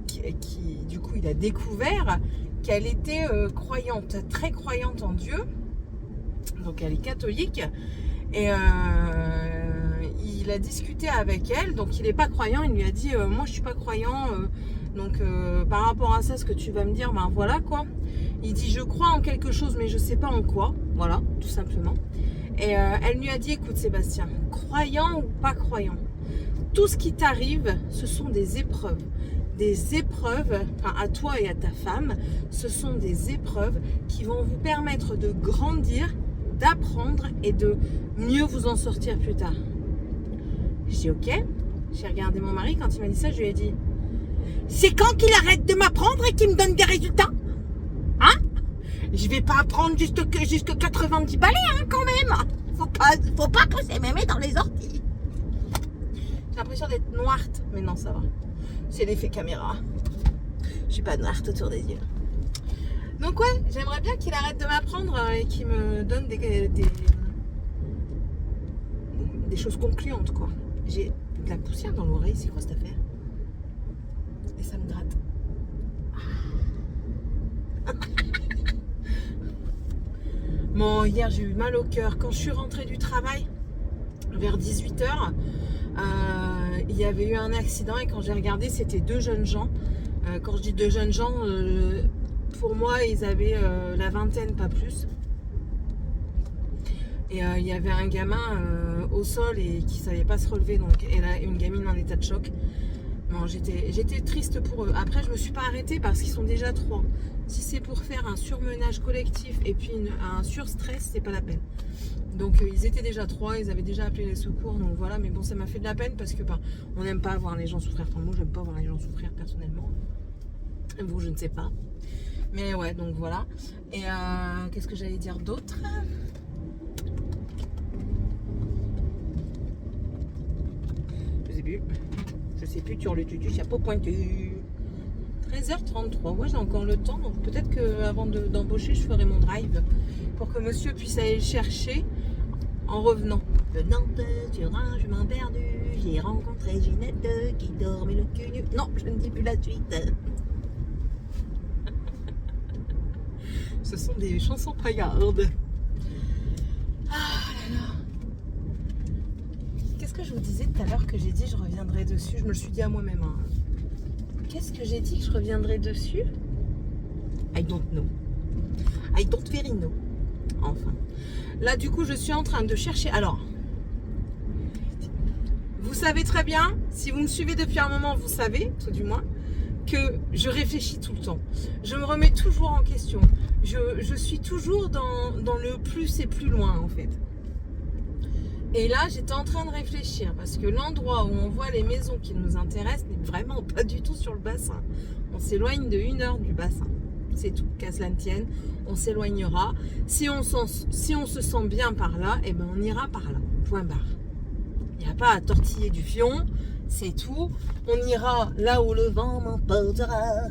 Qui du coup, il a découvert qu'elle était croyante, très croyante en Dieu. Donc elle est catholique et il a discuté avec elle, donc il n'est pas croyant, il lui a dit moi je suis pas croyant, donc par rapport à ça ce que tu vas me dire, ben voilà quoi. Il dit je crois en quelque chose mais je sais pas en quoi, voilà tout simplement. Et elle lui a dit écoute Sébastien, croyant ou pas croyant, tout ce qui t'arrive ce sont des épreuves. Des épreuves, enfin à toi et à ta femme, ce sont des épreuves qui vont vous permettre de grandir, d'apprendre et de mieux vous en sortir plus tard. J'ai dit ok. J'ai regardé mon mari quand il m'a dit ça, je lui ai dit c'est quand qu'il arrête de m'apprendre et qu'il me donne des résultats? Hein? Je vais pas apprendre jusque 90 balais hein, quand même. Faut pas pousser mes mains dans les orties. J'ai l'impression d'être noirte, mais non ça va. C'est l'effet caméra. Je suis pas noirte autour des yeux. Donc ouais, j'aimerais bien qu'il arrête de m'apprendre et qu'il me donne des choses concluantes quoi. J'ai de la poussière dans l'oreille, c'est quoi cette affaire? Et ça me gratte. Bon, hier j'ai eu mal au cœur. Quand je suis rentrée du travail, vers 18h, il y avait eu un accident et quand j'ai regardé, c'était 2 jeunes gens. Quand je dis 2 jeunes gens, pour moi, ils avaient la vingtaine, pas plus. Et il y avait un gamin au sol et qui ne savait pas se relever, donc, et là, une gamine en état de choc. Bon, j'étais triste pour eux. Après, je ne me suis pas arrêtée parce qu'ils sont déjà 3. Si c'est pour faire un surmenage collectif et puis un surstress, c'est pas la peine. Donc ils étaient déjà 3, ils avaient déjà appelé les secours, donc voilà, mais bon ça m'a fait de la peine parce que on n'aime pas voir les gens souffrir. Enfin moi j'aime pas voir les gens souffrir personnellement. Vous je ne sais pas. Mais ouais donc voilà. Et qu'est-ce que j'allais dire d'autre? Je sais plus, tu le tutu, chapeau pointu. 13h33, moi j'ai encore le temps, donc peut-être qu'avant d'embaucher, je ferai mon drive pour que monsieur puisse aller le chercher en revenant. Venant sur un chemin perdu, j'ai rencontré Ginette qui dormait le cul nu. Non, je ne dis plus la suite. Ce sont des chansons paillardes. Ah là là. Qu'est-ce que je vous disais tout à l'heure que j'ai dit je reviendrai dessus? Je me le suis dit à moi-même. Hein. Qu'est-ce que j'ai dit que je reviendrai dessus? I don't know. I don't very know. Enfin. Là, du coup, je suis en train de chercher. Alors, vous savez très bien, si vous me suivez depuis un moment, vous savez, tout du moins, que je réfléchis tout le temps. Je me remets toujours en question. Je suis toujours dans le plus et plus loin, en fait. Et là, j'étais en train de réfléchir parce que l'endroit où on voit les maisons qui nous intéressent n'est vraiment pas du tout sur le bassin. On s'éloigne de 1 heure du bassin. C'est tout, qu'à cela ne tienne. On s'éloignera. Si on se sent bien par là, eh ben on ira par là. Point barre. Il n'y a pas à tortiller du fion. C'est tout. On ira là où le vent m'emportera.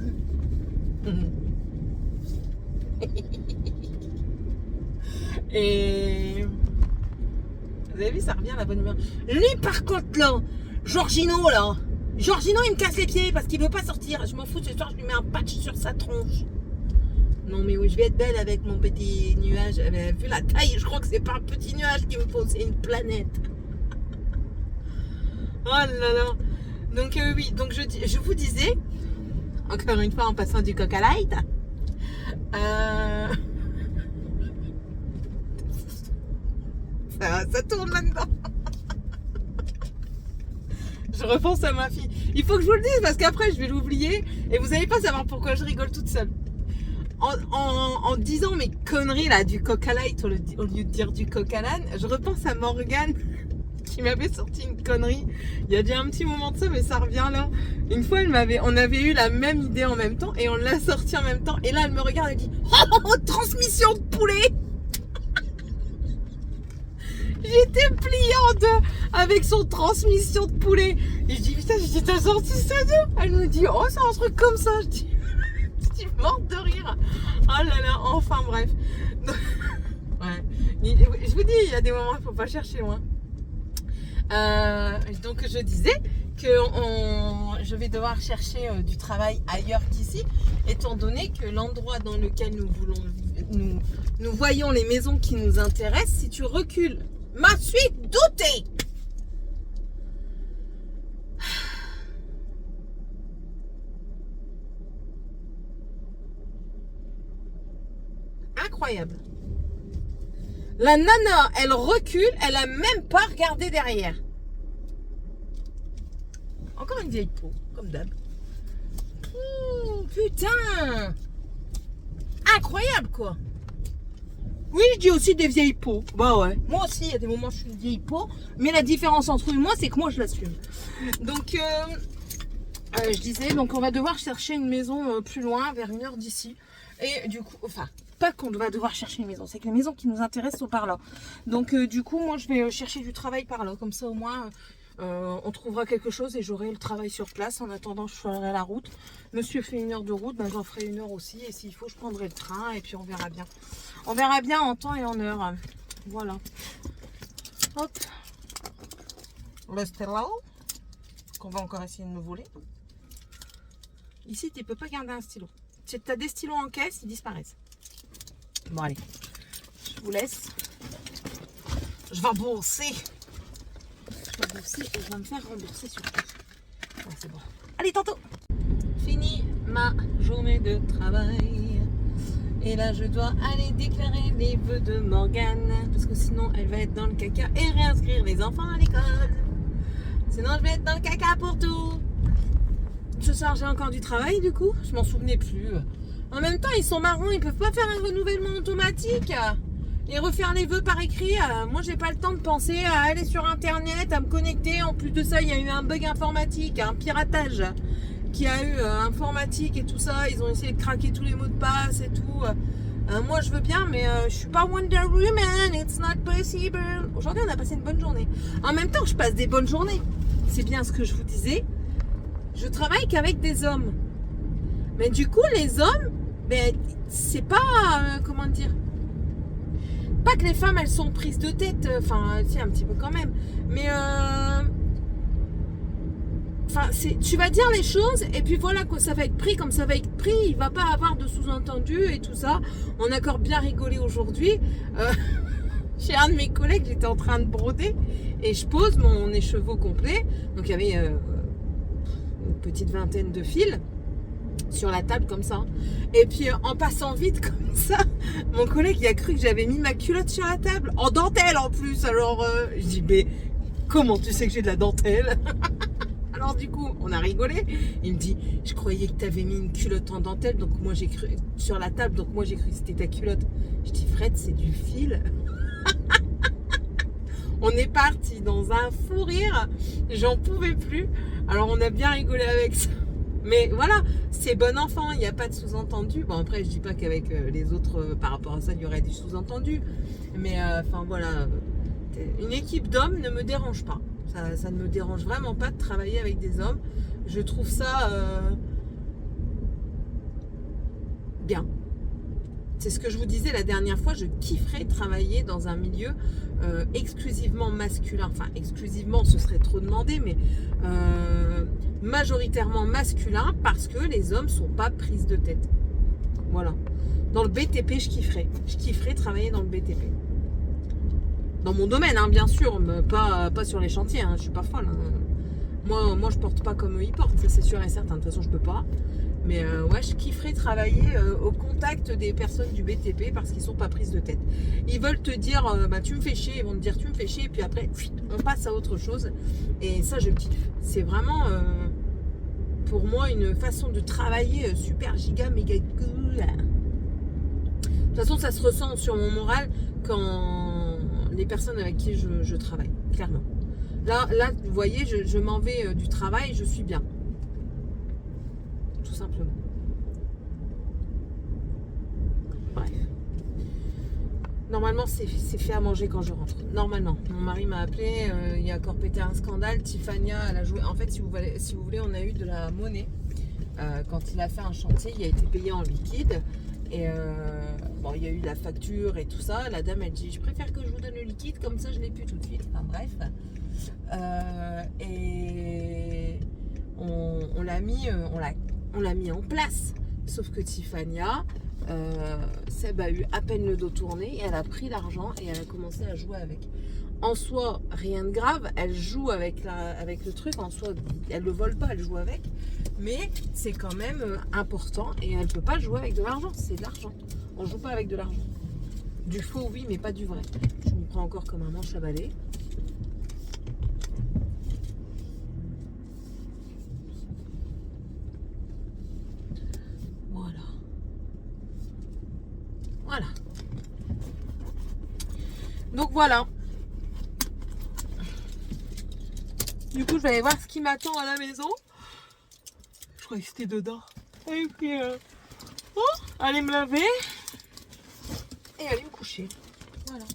Et... vous avez vu, ça revient à la bonne humeur. Lui, par contre, là, Georgino, il me casse les pieds parce qu'il veut pas sortir. Je m'en fous, ce soir, je lui mets un patch sur sa tronche. Non, mais oui, je vais être belle avec mon petit nuage. Vu la taille, je crois que c'est pas un petit nuage qui me faut, c'est une planète. Oh là là. Donc, oui, donc je vous disais, encore une fois, en passant du Coca Light, ça tourne là-dedans. Je repense à ma fille. Il faut que je vous le dise parce qu'après je vais l'oublier et vous n'allez pas savoir pourquoi je rigole toute seule. En disant mes conneries là du Coca Light au lieu de dire du Coca Lane, je repense à Morgane qui m'avait sorti une connerie. Il y a déjà un petit moment de ça, mais ça revient là. Une fois, on avait eu la même idée en même temps et on l'a sortie en même temps. Et là, elle me regarde et dit oh, transmission de poulet. J'étais pliante avec son transmission de poulet. Et je dis putain, t'as sorti ça d'où? Elle me dit oh, c'est un truc comme ça. Je dis morte de rire. Oh là là, enfin bref. Ouais. Je vous dis, il y a des moments, il ne faut pas chercher loin. Donc je disais que je vais devoir chercher du travail ailleurs qu'ici, étant donné que l'endroit dans lequel nous voyons les maisons qui nous intéressent, si tu recules, m'a suite douté. Incroyable. La nana, elle recule, elle a même pas regardé derrière. Encore une vieille peau, comme d'hab. Putain. Incroyable, quoi. Oui, je dis aussi des vieilles peaux. Bah ouais. Moi aussi, il y a des moments où je suis une vieille peau. Mais la différence entre eux et moi, c'est que moi, je l'assume. Donc, je disais, donc on va devoir chercher une maison plus loin, vers 1 heure d'ici. Et du coup, enfin, pas qu'on va devoir chercher une maison, c'est que les maisons qui nous intéressent sont par là. Donc du coup, moi je vais chercher du travail par là. Comme ça au moins, on trouvera quelque chose et j'aurai le travail sur place. En attendant, je ferai la route. Monsieur fait 1 heure de route, ben, j'en ferai 1 heure aussi. Et s'il faut, je prendrai le train et puis on verra bien. On verra bien en temps et en heure. Voilà. Hop. Le stylo, qu'on va encore essayer de me voler. Ici, tu ne peux pas garder un stylo. Tu as des stylos en caisse, ils disparaissent. Bon, allez, je vous laisse. Je vais bourser. Je vais bourser et je vais me faire rembourser surtout. Ouais, c'est bon. Allez, tantôt. Fini ma journée de travail. Et là, je dois aller déclarer les vœux de Morgane. Parce que sinon, elle va être dans le caca et réinscrire les enfants à l'école. Sinon, je vais être dans le caca pour tout. Ce soir, j'ai encore du travail, du coup. Je m'en souvenais plus. En même temps, ils sont marrants. Ils peuvent pas faire un renouvellement automatique et refaire les vœux par écrit. Moi, j'ai pas le temps de penser à aller sur Internet, à me connecter. En plus de ça, il y a eu un bug informatique, un piratage qui a eu informatique et tout ça. Ils ont essayé de craquer tous les mots de passe et tout. Moi, je veux bien, mais je suis pas Wonder Woman. It's not possible. Aujourd'hui, on a passé une bonne journée. En même temps, je passe des bonnes journées. C'est bien ce que je vous disais. Je travaille qu'avec des hommes. Mais du coup, les hommes, ben, c'est pas, comment dire, pas que les femmes, elles sont prises de tête, enfin, si, un petit peu quand même. Mais, enfin, tu vas dire les choses, et puis voilà, quoi, ça va être pris comme ça va être pris. Il va pas avoir de sous-entendu et tout ça. On a encore bien rigolé aujourd'hui. Chez un de mes collègues, j'étais en train de broder, et je pose mon écheveau complet. Donc, il y avait... une petite vingtaine de fils sur la table comme ça. Et puis en passant vite comme ça, mon collègue il a cru que j'avais mis ma culotte sur la table, en dentelle en plus. Alors je dis mais comment tu sais que j'ai de la dentelle? Alors du coup on a rigolé. Il me dit je croyais que tu avais mis une culotte en dentelle, donc moi j'ai cru sur la table, donc moi j'ai cru que c'était ta culotte. Je dis Fred, c'est du fil. On est parti dans un fou rire, j'en pouvais plus. Alors on a bien rigolé avec ça. Mais voilà, c'est bon enfant, il n'y a pas de sous-entendu. Bon après je dis pas qu'avec les autres par rapport à ça il y aurait du sous-entendu. Mais enfin voilà, une équipe d'hommes ne me dérange pas. Ça ne me dérange vraiment pas de travailler avec des hommes. Je trouve ça bien. C'est ce que je vous disais la dernière fois, je kifferais travailler dans un milieu exclusivement masculin. Enfin, exclusivement, ce serait trop demandé, mais majoritairement masculin parce que les hommes sont pas prises de tête. Voilà. Dans le BTP, je kifferais. Je kifferais travailler dans le BTP. Dans mon domaine, hein, bien sûr, mais pas sur les chantiers. Hein, je suis pas folle. Hein. Moi, je porte pas comme eux, ils portent. Ça, c'est sûr et certain. De toute façon, je peux pas. Mais ouais, je kifferais travailler au contact des personnes du BTP parce qu'ils sont pas prises de tête. Ils veulent te dire, bah, tu me fais chier, ils vont te dire tu me fais chier, et puis après, on passe à autre chose. Et ça, je kiffe. C'est vraiment, pour moi, une façon de travailler super giga, méga cool. De toute façon, ça se ressent sur mon moral quand les personnes avec qui je travaille, clairement. Là, vous voyez, je m'en vais du travail, je suis bien. Tout simplement. Bref. Normalement, c'est fait à manger quand je rentre. Normalement. Mon mari m'a appelé, il a encore pété un scandale. Tiffania, elle a joué. En fait, si vous voulez, on a eu de la monnaie. Quand il a fait un chantier, il a été payé en liquide. Et bon, il y a eu la facture et tout ça. La dame, elle dit, je préfère que je vous donne le liquide, comme ça, je l'ai plus tout de suite. Enfin, bref. Et on l'a mis en place. Sauf que Tiffania, Seb a eu à peine le dos tourné et elle a pris l'argent et elle a commencé à jouer avec. En soi, rien de grave, elle joue avec le truc, en soi, elle le vole pas, elle joue avec. Mais c'est quand même important et elle peut pas jouer avec de l'argent, c'est de l'argent. On joue pas avec de l'argent. Du faux, oui, mais pas du vrai. Je me prends encore comme un manche à balai. Voilà. Donc voilà. Du coup, je vais aller voir ce qui m'attend à la maison. Je croyais que c'était dedans. Et puis, aller me laver. Et aller me coucher. Voilà.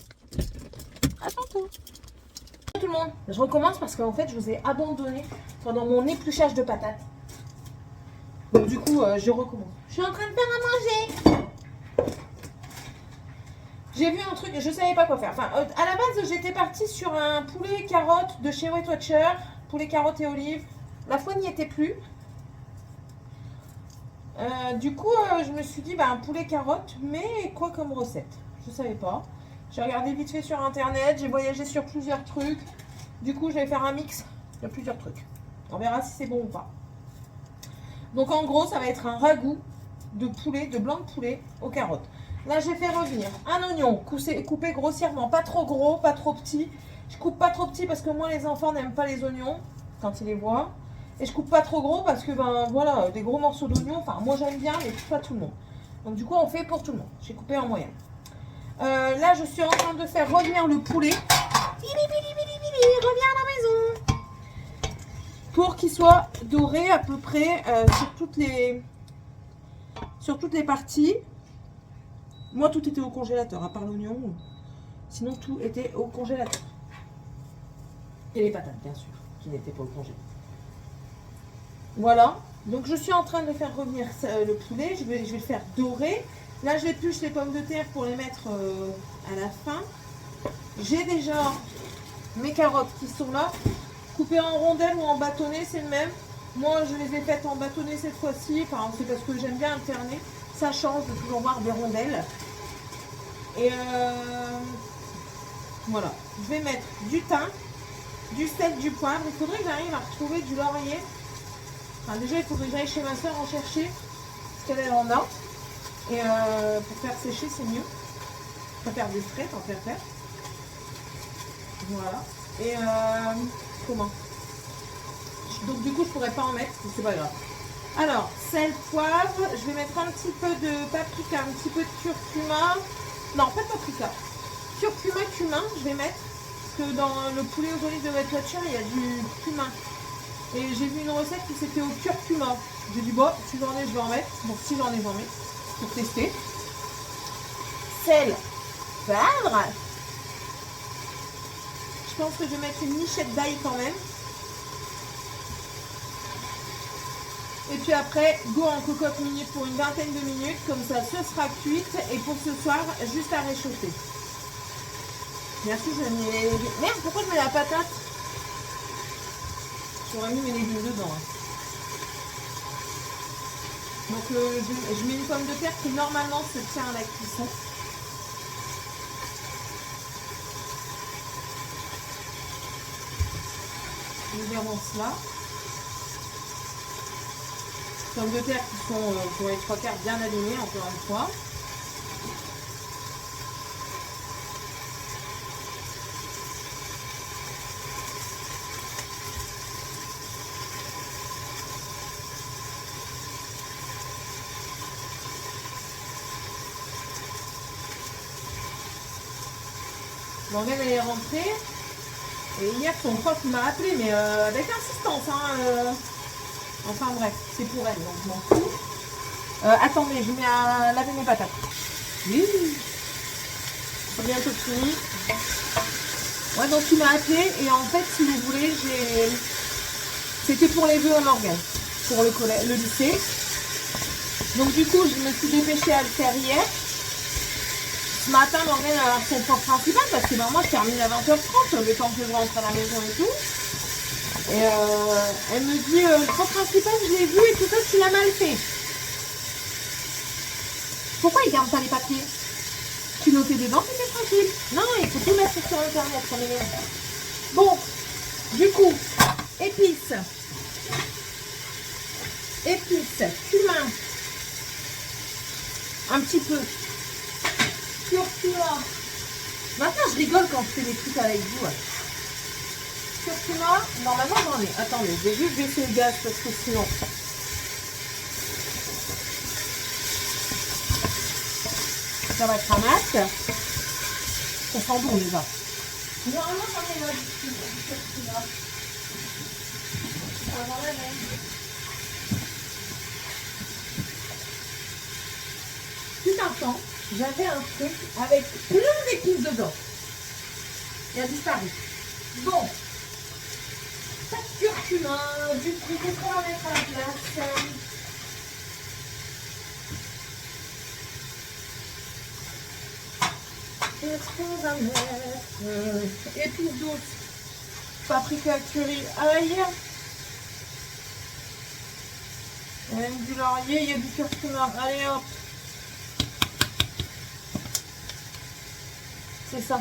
À tantôt. Tout le monde. Je recommence parce qu'en fait, je vous ai abandonné pendant mon épluchage de patates. Donc du coup, je recommence. Je suis en train de faire à manger. J'ai vu un truc, je savais pas quoi faire. Enfin, à la base, j'étais partie sur un poulet carotte de chez Weight Watcher. Poulet carotte et olives. La fois n'y était plus. Du coup, je me suis dit, bah, un poulet carotte, mais quoi comme recette? Je savais pas. J'ai regardé vite fait sur internet, j'ai voyagé sur plusieurs trucs. Du coup, je vais faire un mix de plusieurs trucs. On verra si c'est bon ou pas. Donc, en gros, ça va être un ragoût de poulet, de blanc de poulet aux carottes. Là, j'ai fait revenir un oignon coupé grossièrement, pas trop gros, pas trop petit. Je coupe pas trop petit parce que moi, les enfants n'aiment pas les oignons quand ils les voient. Et je coupe pas trop gros parce que, ben voilà, des gros morceaux d'oignon, enfin, moi j'aime bien, mais pas tout le monde. Donc, du coup, on fait pour tout le monde. J'ai coupé en moyenne. Là, je suis en train de faire revenir le poulet. Reviens à la maison. Pour qu'il soit doré à peu près sur toutes les parties. Moi, tout était au congélateur, à part l'oignon. Sinon, tout était au congélateur. Et les patates, bien sûr, qui n'étaient pas au congélateur. Voilà. Donc, je suis en train de faire revenir le poulet. Je vais le faire dorer. Là, j'épluche les pommes de terre pour les mettre à la fin. J'ai déjà mes carottes qui sont là. Coupées en rondelles ou en bâtonnets, c'est le même. Moi, je les ai faites en bâtonnets cette fois-ci. Enfin, c'est parce que j'aime bien alterner. Ça change de toujours voir des rondelles. Et voilà. Je vais mettre du thym, du sel, du poivre. Il faudrait que j'arrive à retrouver du laurier. Enfin, déjà, il faudrait que j'aille chez ma soeur en chercher. qu'elle en a. Et pour faire sécher, c'est mieux. Pas faire du frais, tant faire faire. Voilà. Et comment? Donc du coup, je pourrais pas en mettre, c'est pas grave. Alors, sel, poivre. Je vais mettre un petit peu de paprika, un petit peu de curcuma. Non, pas de paprika. Curcuma, cumin, je vais mettre. Parce que dans le poulet aux olives de Weight Watcher, il y a du cumin. Et j'ai vu une recette qui c'était au curcuma. J'ai dit, bon, si j'en ai, je vais en mettre. Bon, si j'en ai, j'en mets. Pour tester. Sel, poivre. Je pense que je vais mettre une michette d'ail quand même. Et puis après, go en cocotte minute pour une vingtaine de minutes. Comme ça, ce sera cuite. Et pour ce soir, juste à réchauffer. Merci, je mets... Merde, pourquoi je mets la patate? J'aurais mis mes légumes dedans. Hein. Donc, je mets une pomme de terre qui normalement se tient à la cuisson. Nous verrons cela. Pommes de terre qui sont pour les 3/4 bien alignées, encore une fois. Morgane elle est rentrée et hier son prof m'a appelé mais avec insistance hein, enfin bref c'est pour elle donc je m'en fous. Attendez je mets à laver mes patates. Oui. C'est bientôt fini. Ouais donc il m'a appelé et en fait si vous voulez c'était pour les vœux à Morgane pour le lycée. Donc du coup je me suis dépêchée à le faire hier. Ce matin, Morgane a son prof principal parce que ben, moi je termine à 20h30, le temps que je rentre à la maison et tout. Et elle me dit, le prof principal, je l'ai vu et tout ça, tu l'as mal fait. Pourquoi il garde pas les papiers? Tu notais dedans, c'était tranquille. Non, il faut tout mettre sur internet, ça m'énerve. Bon, du coup, épices, cumin, un petit peu. Curcuma. Maintenant, je rigole quand je fais des trucs avec vous. Curcuma, normalement, j'en ai. Attendez, je vais juste baisser le gaz parce que sinon. Ça va être un masse. Ça sent bon déjà. Normalement, j'en ai là du curcuma. Tout un temps. J'avais un truc avec plein d'épices dedans. Il a disparu. Bon. Pas de curcuma. Du coup, qu'est-ce qu'on va mettre à la place? Qu'est-ce qu'on va mettre? Épices douces. Paprika, curry, ail. Il y a du laurier, il y a du curcuma. Allez hop. C'est ça.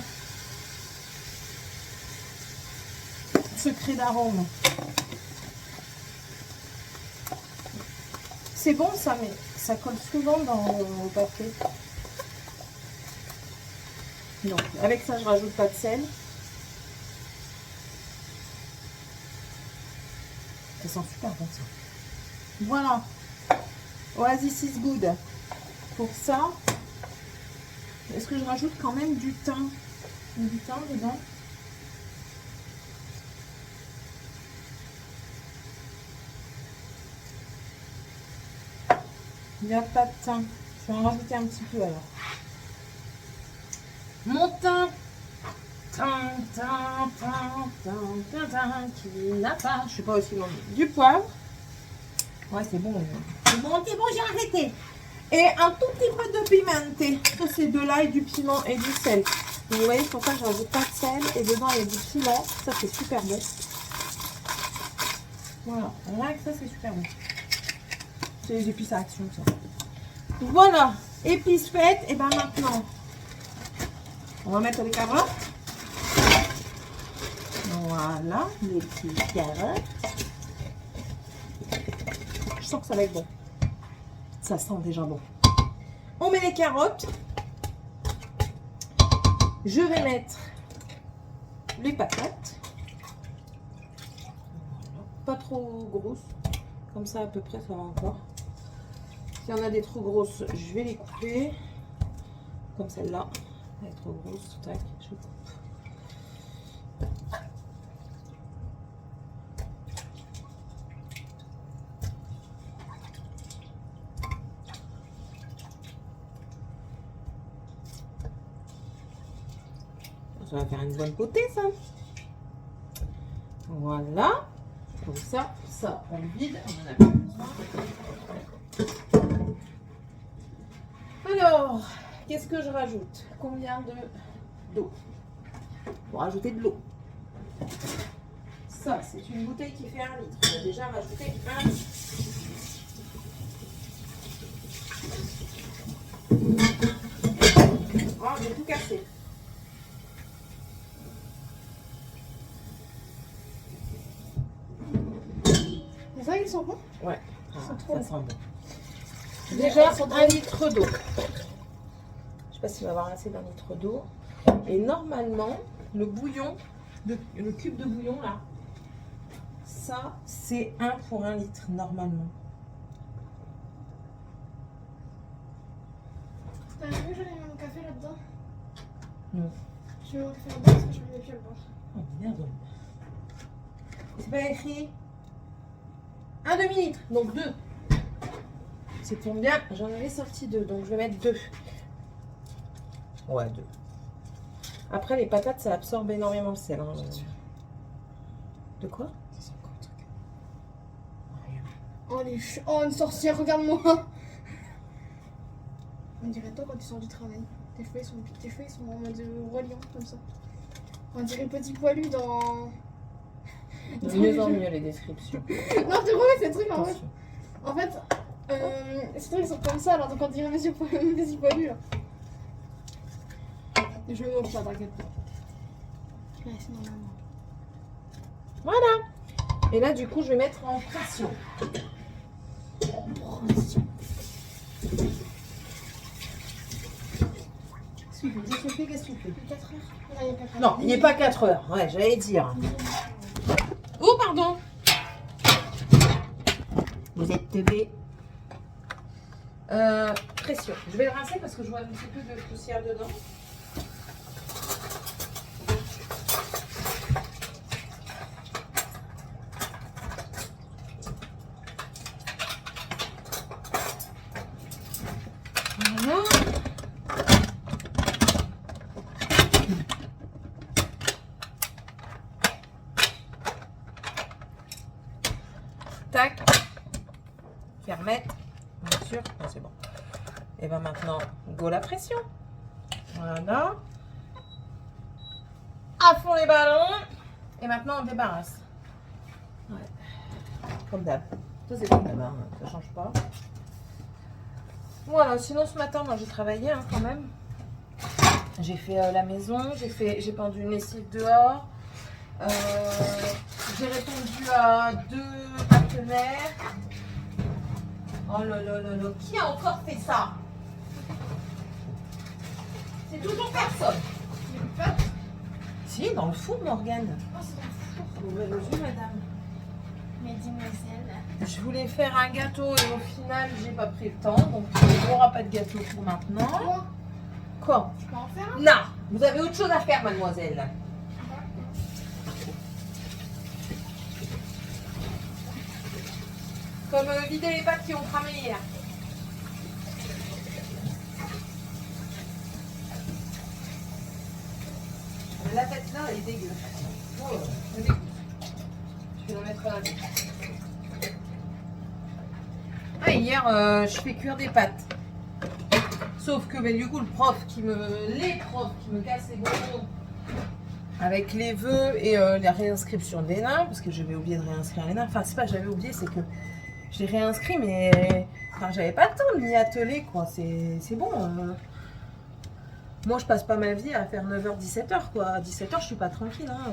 Secret d'arôme. C'est bon ça, mais ça colle souvent dans le papier. Donc, avec ça, je rajoute pas de sel. Ça sent super bon ça. Voilà. Oasis is good. Pour ça. Est-ce que je rajoute quand même du thym? Du thym dedans? Il n'y a pas de thym. Je vais en rajouter un petit peu alors. Mon thym. Qui n'a pas. Je sais pas aussi long. Du poivre. Ouais, c'est bon. C'est bon, j'ai arrêté. Et un tout petit peu de pimenté. Ça, c'est de l'ail, du piment et du sel. Donc, vous voyez, pour ça, je rajoute pas de sel. Et dedans, il y a du piment. Ça, c'est super bon. Voilà. Rien que ça, c'est super bon. C'est les épices à action, ça. Voilà. Épices faites. Et ben maintenant, on va mettre les carottes. Voilà. Les petites carottes. Je sens que ça va être bon. Ça sent déjà bon. On met les carottes. Je vais mettre les patates. Pas trop grosses. Comme ça, à peu près, ça va encore. S'il y en a des trop grosses, je vais les couper. Comme celle-là. Elle est trop grosse. Tac, je coupe. Ça va faire une bonne potée, ça. Voilà. Comme ça, on le vide. On en a plus besoin. Alors, qu'est-ce que je rajoute? Combien d'eau? Pour rajouter de l'eau. Ça, c'est une bouteille qui fait 1 litre. On a déjà rajouté 1 litre. Oh, j'ai tout cassé. C'est ça qu'ils sont bons? Ouais, Ça sent ça sent bon. Déjà 1 litre d'eau. Je sais pas s'il va y avoir assez d'1 litre d'eau. Et normalement, le bouillon, le cube de bouillon là, ça c'est 1 pour 1 litre normalement. T'as vu que j'allais mettre mon café là-dedans? Non. Je mets mon café là-dedans parce que je voulais plus le boire. Oh merde. C'est pas écrit 1 demi-litre, donc 2. C'est pour bien. J'en avais sorti 2, donc je vais mettre 2. Ouais, 2. Après, les patates, ça absorbe énormément le sel. Hein. De quoi? C'est quoi le truc? Rien. Oh, oh, une sorcière, regarde-moi! On dirait toi quand tu sors du travail. Tes cheveux ils sont en mode roi lion, comme ça. On dirait petit poilu dans. De mieux en mieux les descriptions. Non, tu vois, ces trucs en fait. Attention. En fait, ces trucs ils sont comme ça, alors donc on dirait petit poilu là. Je me moque pas, t'inquiète pas. Je vais laisser normalement. Voilà. Et là, du coup, je vais mettre en pression. Pression. Qu'est-ce que tu fais? Qu'est-ce que tu fais? 4 heures? Là, il y a 4 heures. Non, il n'est pas 4 heures. Ouais, j'allais dire. Oh, pardon. Vous êtes teubé. Pression. Je vais le rincer parce que je vois un petit peu de poussière dedans. Voilà. Tac. Faire mettre. Bien sûr. Ah, c'est bon. Et bien maintenant, go la pression. Voilà. À fond les ballons. Et maintenant, on débarrasse. Ouais. Comme d'hab. Ça, c'est comme d'hab. Hein. Ça change pas. Voilà. Sinon, ce matin, moi, j'ai travaillé hein, quand même. J'ai fait la maison. J'ai pendu une lessive dehors. J'ai répondu à 2 partenaires. Oh là là là là, qui a encore fait ça? C'est toujours personne. Il y a plus de pâtes? Si, dans le four, Morgane. Oh, c'est un four. Ouvrez le jus, madame. Mesdemoiselles. Je voulais faire un gâteau et au final, j'ai pas pris le temps. Donc, il n'y aura pas de gâteau pour maintenant. Quoi? Quoi? Je peux en faire un? Non, vous avez autre chose à faire, mademoiselle. Comme vider les pâtes qui ont cramé hier. La tête là, elle est dégueu. Oh, elle est dégueu. Je vais la mettre là. Ah, hier, je fais cuire des pâtes. Sauf que, du coup, les profs qui me cassent les bonbons avec les vœux et la réinscription d'Hénin, parce que j'avais oublié de réinscrire l'Hénin. Enfin, c'est pas que j'avais oublié, c'est que je l'ai réinscrit, mais enfin, j'avais pas le temps de m'y atteler, quoi. C'est bon. Moi, je passe pas ma vie à faire 9h, 17h, quoi. À 17h, je suis pas tranquille, hein.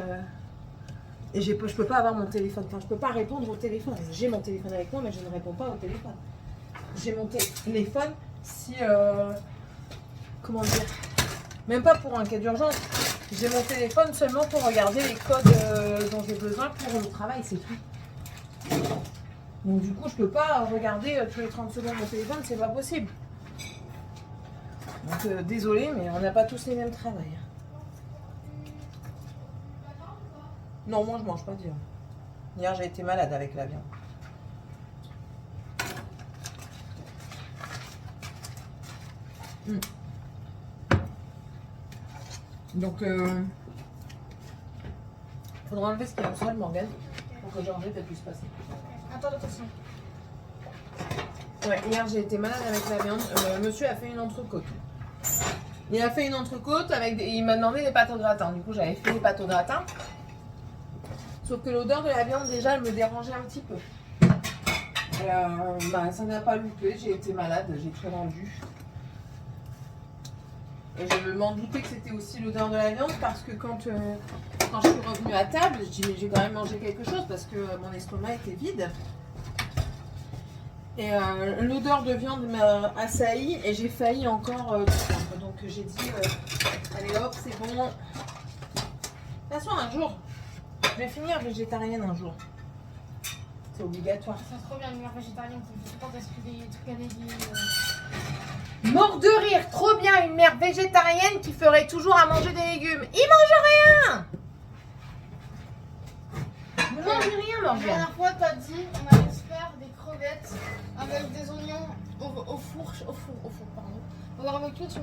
Et je peux pas avoir mon téléphone. Enfin, je peux pas répondre au téléphone. J'ai mon téléphone avec moi, mais je ne réponds pas au téléphone. j'ai mon téléphone si... comment dire? Même pas pour un cas d'urgence. J'ai mon téléphone seulement pour regarder les codes dont j'ai besoin pour le travail, c'est tout. Donc du coup, je peux pas regarder tous les 30 secondes mon téléphone, c'est pas possible. Donc désolé, mais on n'a pas tous les mêmes travails. Non, moi je mange pas de viande. Hier, j'ai été malade avec la viande. Donc, faudra enlever ce qu'il y a au sol, Morgane, pour que Georgette puisse passer. Attends, attention. Ouais, hier j'ai été malade avec la viande. Monsieur a fait une entrecôte. Il a fait une entrecôte avec il m'a demandé des pâtes au gratin. Du coup, j'avais fait des pâtes au gratin. Sauf que l'odeur de la viande, déjà, elle me dérangeait un petit peu. Bah, ça n'a pas loupé. J'ai été malade, j'ai tout rendu. Et je m'en doutais que c'était aussi l'odeur de la viande parce que quand je suis revenue à table, je dis mais j'ai quand même mangé quelque chose parce que mon estomac était vide. Et l'odeur de viande m'a assailli et j'ai failli encore tout. Donc j'ai dit allez hop, c'est bon. De toute façon, un jour, je vais finir végétarienne un jour. C'est obligatoire. Ça se trop bien, une mère végétarienne, ça fait quand est-ce que des trucs à légumes. Mort de rire, trop bien une mère végétarienne qui ferait toujours à manger des légumes. Il mange rien. Ne mange rien, La Morgane. dernière fois, t'as dit on allait se faire des crevettes avec des oignons au four, pardon. Au barbecue, tu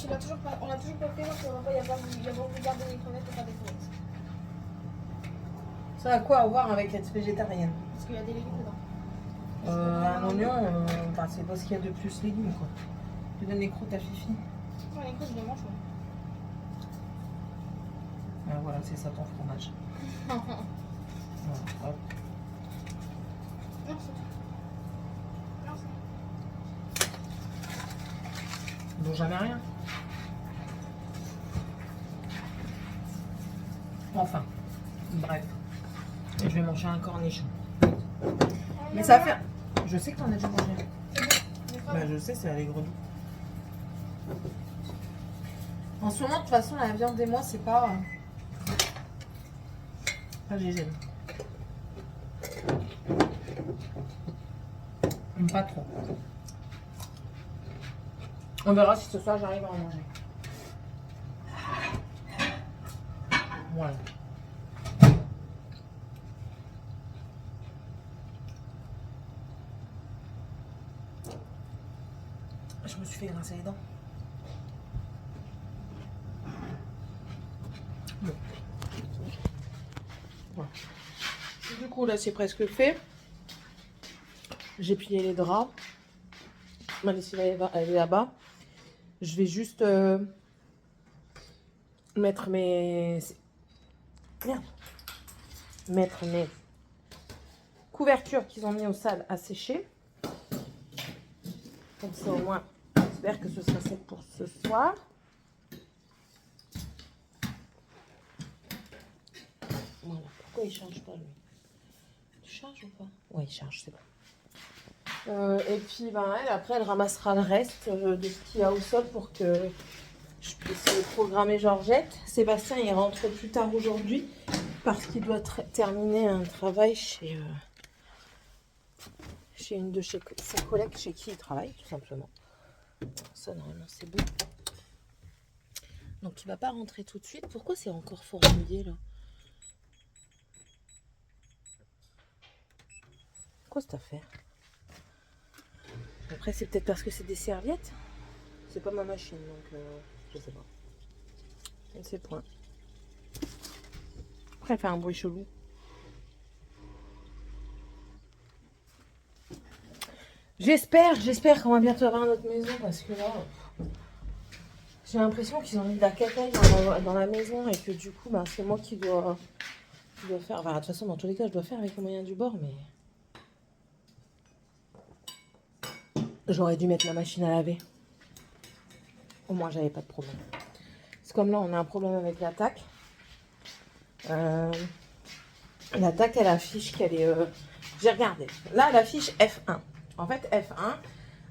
l'as toujours pas, on l'a toujours pas fait parce qu'il n'y a pas voulu garder les crevettes et pas des crevettes. Ça a quoi à voir avec être végétarienne? Parce qu'il y a des légumes dedans. Un oignon, enfin, c'est pas ce qu'il y a de plus légumes quoi. Tu donnes les croûtes à Fifi. Ouais, les croûtes, je les mange, moi. Ah, voilà, c'est ça ton fromage. Voilà, hop. Merci. Merci. Bon, jamais rien. Enfin, bref. Je vais manger un cornichon. Mais ça fait. Je sais que t'en as déjà mangé. Bah, je sais, c'est avec grenouilles. En ce moment, de toute façon, la viande et moi, c'est pas. Pas GG. Pas trop. On verra si ce soir j'arrive à en manger. Voilà. Je me suis fait grincer les dents. Bon. Voilà. Du coup, là, c'est presque fait. J'ai plié les draps. Ma lessive, elle est là-bas. Je vais juste mettre mes... Merde. Mettre mes couvertures qu'ils ont mis au sale à sécher. Comme ça, au moins, j'espère que ce sera sec pour ce soir. Voilà. Pourquoi il change pas, lui? Tu charges ou pas? Oui, il charge, c'est bon. Et puis, ben, après, elle ramassera le reste de ce qu'il y a au sol pour que je puisse programmer Georgette. Sébastien, il rentre plus tard aujourd'hui parce qu'il doit terminer un travail chez une de ses collègues chez qui il travaille, tout simplement. Ça, normalement, c'est bon. Donc, il va pas rentrer tout de suite. Pourquoi c'est encore fort mouillé, là? Quoi cette affaire? Après, c'est peut-être parce que c'est des serviettes. C'est pas ma machine, donc je sais pas. Je ne sais point. Après, elle fait un bruit chelou. J'espère qu'on va bientôt avoir notre maison parce que là, j'ai l'impression qu'ils ont mis de la cacaille dans la maison et que du coup, ben, c'est moi qui dois faire. Enfin, de toute façon, dans tous les cas, je dois faire avec les moyens du bord, mais j'aurais dû mettre ma machine à laver. Au moins, j'avais pas de problème. C'est comme là, on a un problème avec l'attaque. L'attaque, elle affiche qu'elle est... J'ai regardé. Là, elle affiche F1. En fait, F1,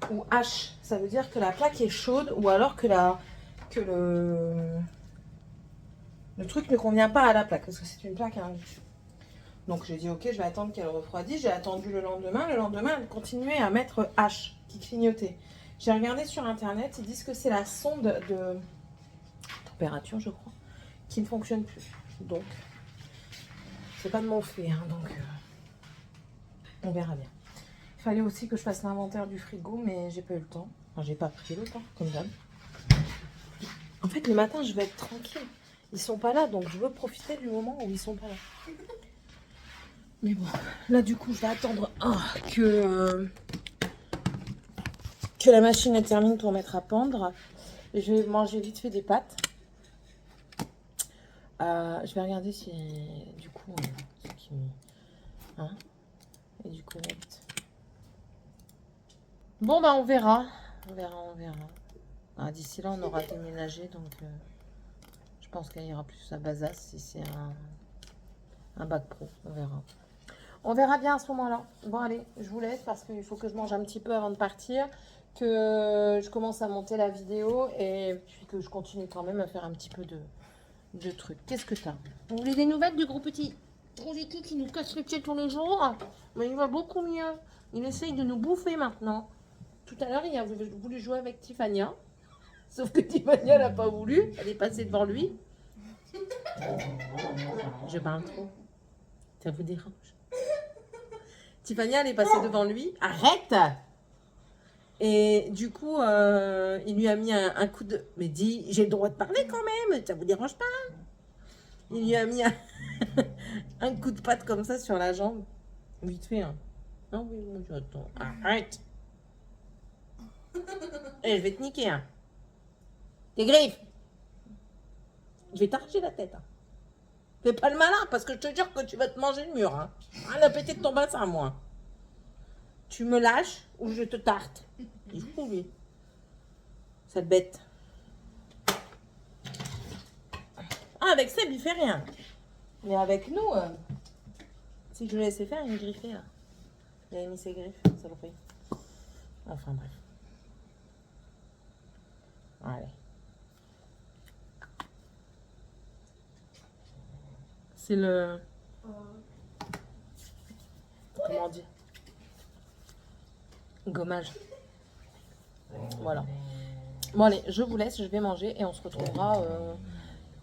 ou H. Ça veut dire que la plaque est chaude ou alors que le truc ne convient pas à la plaque parce que c'est une plaque à induction. Donc j'ai dit ok, je vais attendre qu'elle refroidisse. J'ai attendu le lendemain. Le lendemain, elle continuait à mettre H qui clignotait. J'ai regardé sur internet, ils disent que c'est la sonde de température, je crois, qui ne fonctionne plus. Donc c'est pas de mon fait, hein, donc on verra bien. Il fallait aussi que je fasse l'inventaire du frigo, mais j'ai pas eu le temps. Enfin, j'ai pas pris le temps, comme d'hab. En fait, le matin, je vais être tranquille. Ils sont pas là, donc je veux profiter du moment où ils sont pas là. Mais bon, là, du coup, je vais attendre que la machine elle termine pour mettre à pendre. Et je vais manger vite fait des pâtes. Je vais regarder si, du coup, ce qui... Hein, et du connect. Bon, bah, on verra. On verra. D'ici là, on aura déménagé, donc je pense qu'elle ira plus à Bazas si c'est un bac pro. On verra. On verra bien à ce moment-là. Bon, allez, je vous laisse parce qu'il faut que je mange un petit peu avant de partir, que je commence à monter la vidéo et puis que je continue quand même à faire un petit peu de trucs. Qu'est-ce que t'as? Vous voulez des nouvelles du gros petit Rosiki qui nous casse les pieds tous les jours? Mais il va beaucoup mieux. Il essaye de nous bouffer maintenant. Tout à l'heure, il a voulu jouer avec Tiffania. Sauf que Tiffania n'a pas voulu. Elle est passée devant lui. Je parle trop. Ça vous dérange? Tiffania, elle est passée devant lui. Arrête! Et du coup, il lui a mis un coup de... Mais dis, j'ai le droit de parler quand même. Ça vous dérange pas? Il lui a mis un coup de patte comme ça sur la jambe. Vite fait, hein. Non, oui, mon Dieu, attends. Arrête! Et je vais te niquer, hein. Tes griffes. Je vais t'arracher la tête, hein. Fais pas le malin, parce que je te jure que tu vas te manger le mur, hein. Rien à péter de ton bassin, moi. Tu me lâches ou je te tarte. Il est fou, lui. Cette bête. Ah, avec Seb, il fait rien. Mais avec nous, si je le laissais faire, il me griffait, là. Il avait mis ses griffes, saloperie. Enfin, bref. Allez. C'est le... Comment on dit? Gommage. Voilà. Bon allez, je vous laisse, je vais manger et on se retrouvera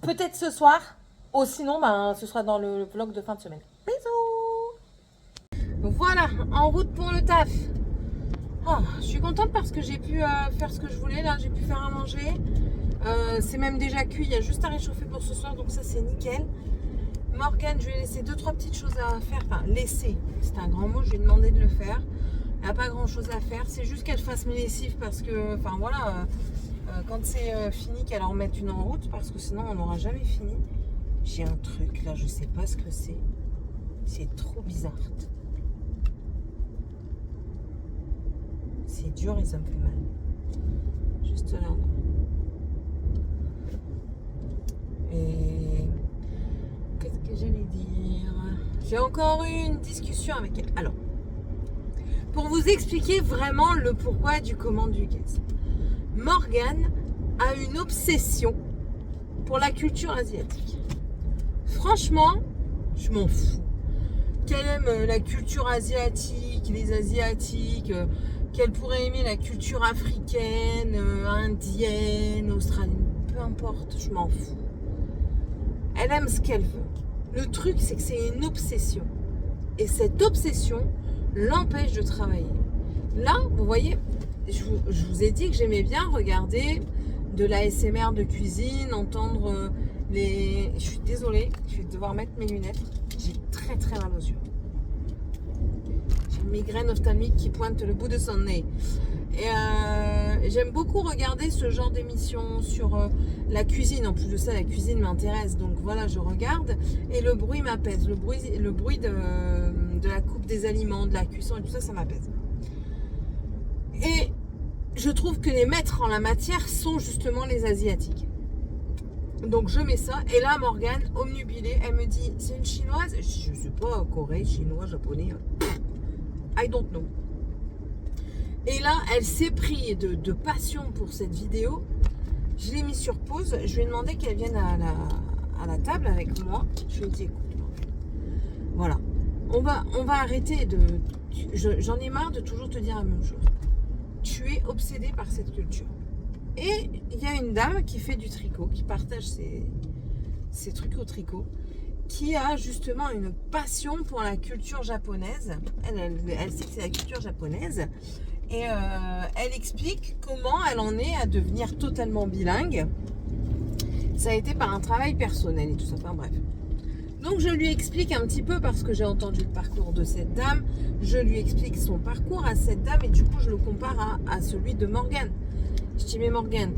peut-être ce soir. Ou sinon, ben, ce sera dans le vlog de fin de semaine. Bisous! Voilà, en route pour le taf. Oh, je suis contente parce que j'ai pu faire ce que je voulais. Là, j'ai pu faire à manger. C'est même déjà cuit. Il y a juste à réchauffer pour ce soir. Donc ça, c'est nickel. Morgane, je lui ai laissé 2-3 petites choses à faire. Enfin, laisser. C'est un grand mot. Je lui ai demandé de le faire. Elle n'a pas grand-chose à faire. C'est juste qu'elle fasse mes lessives parce que, enfin voilà, quand c'est fini, qu'elle en mette une en route parce que sinon, on n'aura jamais fini. J'ai un truc là, je sais pas ce que c'est. C'est trop bizarre. C'est dur et ça me fait mal. Juste là. Et qu'est-ce que j'allais dire? J'ai encore eu une discussion avec elle. Alors, pour vous expliquer vraiment le pourquoi du comment du qu'est-ce. Morgane a une obsession pour la culture asiatique. Franchement, je m'en fous. Qu'elle aime la culture asiatique, les asiatiques, qu'elle pourrait aimer la culture africaine, indienne, australienne, peu importe, je m'en fous. Elle aime ce qu'elle veut. Le truc, c'est que c'est une obsession. Et cette obsession l'empêche de travailler. Là, vous voyez, je vous ai dit que j'aimais bien regarder de l'ASMR de cuisine, entendre les... Je suis désolée, je vais devoir mettre mes lunettes. J'ai très très mal aux yeux. J'ai une migraine ophtalmique qui pointe le bout de son nez. Et j'aime beaucoup regarder ce genre d'émission sur la cuisine. En plus de ça, la cuisine m'intéresse. Donc voilà, je regarde et le bruit m'apaise. Le bruit de la coupe des aliments, de la cuisson et tout ça, ça m'apaise. Et je trouve que les maîtres en la matière sont justement les Asiatiques. Donc je mets ça. Et là, Morgane, omnubilée, elle me dit, c'est une chinoise? Je sais pas, Corée, chinois, japonais. I don't know. Et là, elle s'est pris de passion pour cette vidéo. Je l'ai mis sur pause. Je lui ai demandé qu'elle vienne à la table avec moi. Je lui ai dit, écoute, voilà, on va arrêter de... J'en ai marre de toujours te dire la même chose. Tu es obsédée par cette culture. Et il y a une dame qui fait du tricot, qui partage ses trucs au tricot, qui a justement une passion pour la culture japonaise. Elle sait que c'est la culture japonaise. Et elle explique comment elle en est à devenir totalement bilingue. Ça a été par un travail personnel et tout ça. Enfin bref. Donc je lui explique un petit peu parce que j'ai entendu le parcours de cette dame. Je lui explique son parcours à cette dame et du coup je le compare à celui de Morgane. Je dis mais Morgane,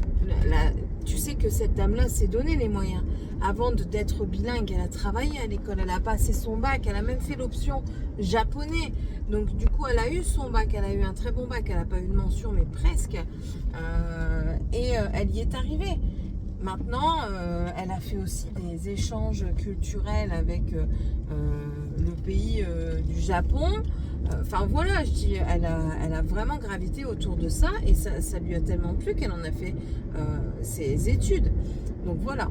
tu sais que cette dame-là s'est donné les moyens. Avant d'être bilingue, elle a travaillé à l'école, elle a passé son bac, elle a même fait l'option japonais. Donc du coup, elle a eu son bac, elle a eu un très bon bac, elle n'a pas eu de mention, mais presque. Elle y est arrivée. Maintenant, elle a fait aussi des échanges culturels avec le pays du Japon. Enfin voilà, je dis, elle a vraiment gravité autour de ça et ça lui a tellement plu qu'elle en a fait ses études. Donc voilà.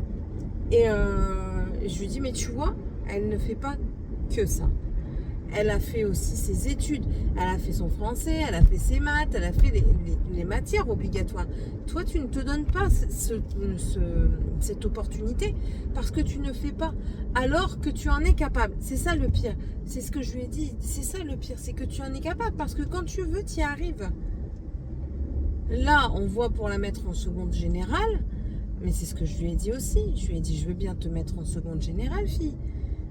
Et je lui dis, mais tu vois, elle ne fait pas que ça. Elle a fait aussi ses études. Elle a fait son français, elle a fait ses maths, elle a fait les matières obligatoires. Toi, tu ne te donnes pas cette opportunité parce que tu ne fais pas. Alors que tu en es capable. C'est ça le pire. C'est ce que je lui ai dit. C'est ça le pire. C'est que tu en es capable parce que quand tu veux, tu y arrives. Là, on voit pour la mettre en seconde générale. Mais c'est ce que je lui ai dit aussi. Je lui ai dit, je veux bien te mettre en seconde générale, fille.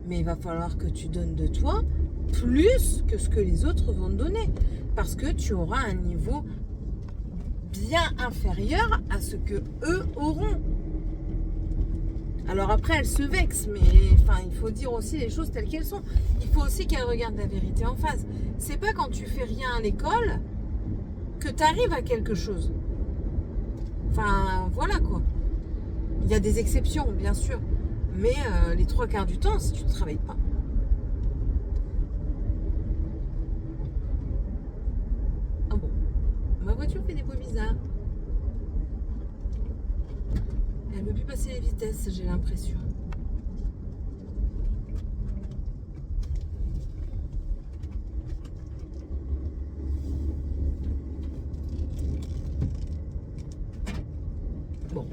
Mais il va falloir que tu donnes de toi plus que ce que les autres vont te donner. Parce que tu auras un niveau bien inférieur à ce que eux auront. Alors après, elle se vexe, mais enfin, il faut dire aussi les choses telles qu'elles sont. Il faut aussi qu'elle regarde la vérité en face. C'est pas quand tu fais rien à l'école que tu arrives à quelque chose. Enfin, voilà quoi. Il y a des exceptions, bien sûr. Mais les 3/4 du temps, si tu ne travailles pas. Ah bon. Ma voiture fait des bruits bizarres. Elle ne peut plus passer les vitesses, j'ai l'impression. Bon.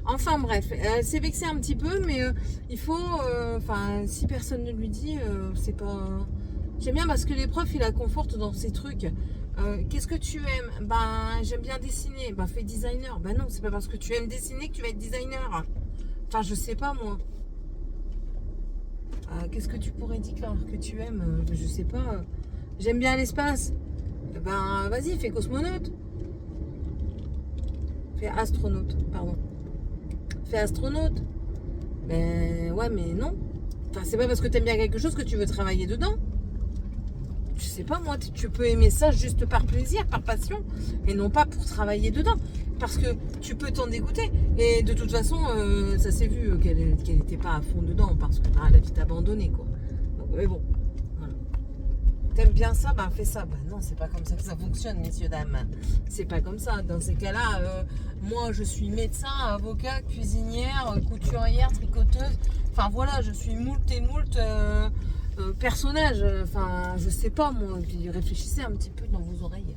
Enfin bref, elle s'est vexée un petit peu, mais il faut, enfin, si personne ne lui dit, c'est pas... J'aime bien parce que les profs, ils la confortent dans ces trucs. Qu'est-ce que tu aimes? Ben, j'aime bien dessiner. Ben, fais designer. Ben non, c'est pas parce que tu aimes dessiner que tu vas être designer. Enfin, je sais pas, moi. Qu'est-ce que tu pourrais dire que tu aimes? Je sais pas. J'aime bien l'espace. Ben, vas-y, fais cosmonaute. Fais astronaute, pardon. Fais astronaute. Ben, ouais, mais non. Enfin, c'est pas parce que t'aimes bien quelque chose que tu veux travailler dedans. Je sais pas, moi, tu peux aimer ça juste par plaisir, par passion, et non pas pour travailler dedans. Parce que tu peux t'en dégoûter. Et de toute façon, ça s'est vu qu'elle n'était pas à fond dedans, parce qu'elle a vite abandonné, quoi. Donc, mais bon, voilà. T'aimes bien ça, ben fais ça. Ben non, c'est pas comme ça que ça fonctionne, messieurs, dames. C'est pas comme ça. Dans ces cas-là, moi, je suis médecin, avocat, cuisinière, couturière, tricoteuse. Enfin, voilà, je suis moult et moult... personnage, enfin je sais pas moi, puis réfléchissez un petit peu dans vos oreilles.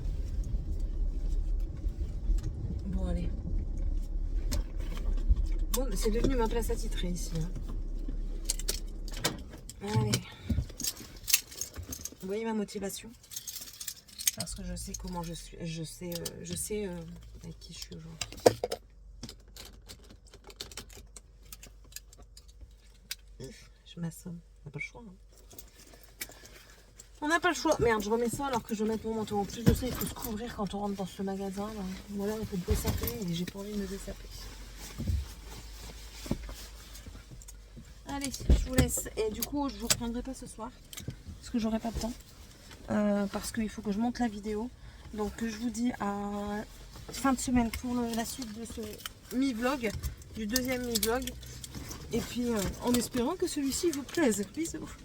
Bon allez. Bon, c'est devenu ma place attitrée ici. Hein. Allez. Vous voyez ma motivation? Parce que je sais comment je suis, je sais avec qui je suis aujourd'hui. Je m'assomme, on n'a pas le choix. Hein. On n'a pas le choix. Merde, je remets ça alors que je vais mettre mon manteau. En plus de ça, il faut se couvrir quand on rentre dans ce magasin. Là. Voilà, on peut dessaper et j'ai pas envie de me dessaper. Allez, je vous laisse. Et du coup, je vous reprendrai pas ce soir parce que j'aurai pas de temps. Parce qu'il faut que je monte la vidéo. Donc, je vous dis à fin de semaine pour la suite de ce mi-vlog, du deuxième mi-vlog. Et puis, en espérant que celui-ci vous plaise. Bisous.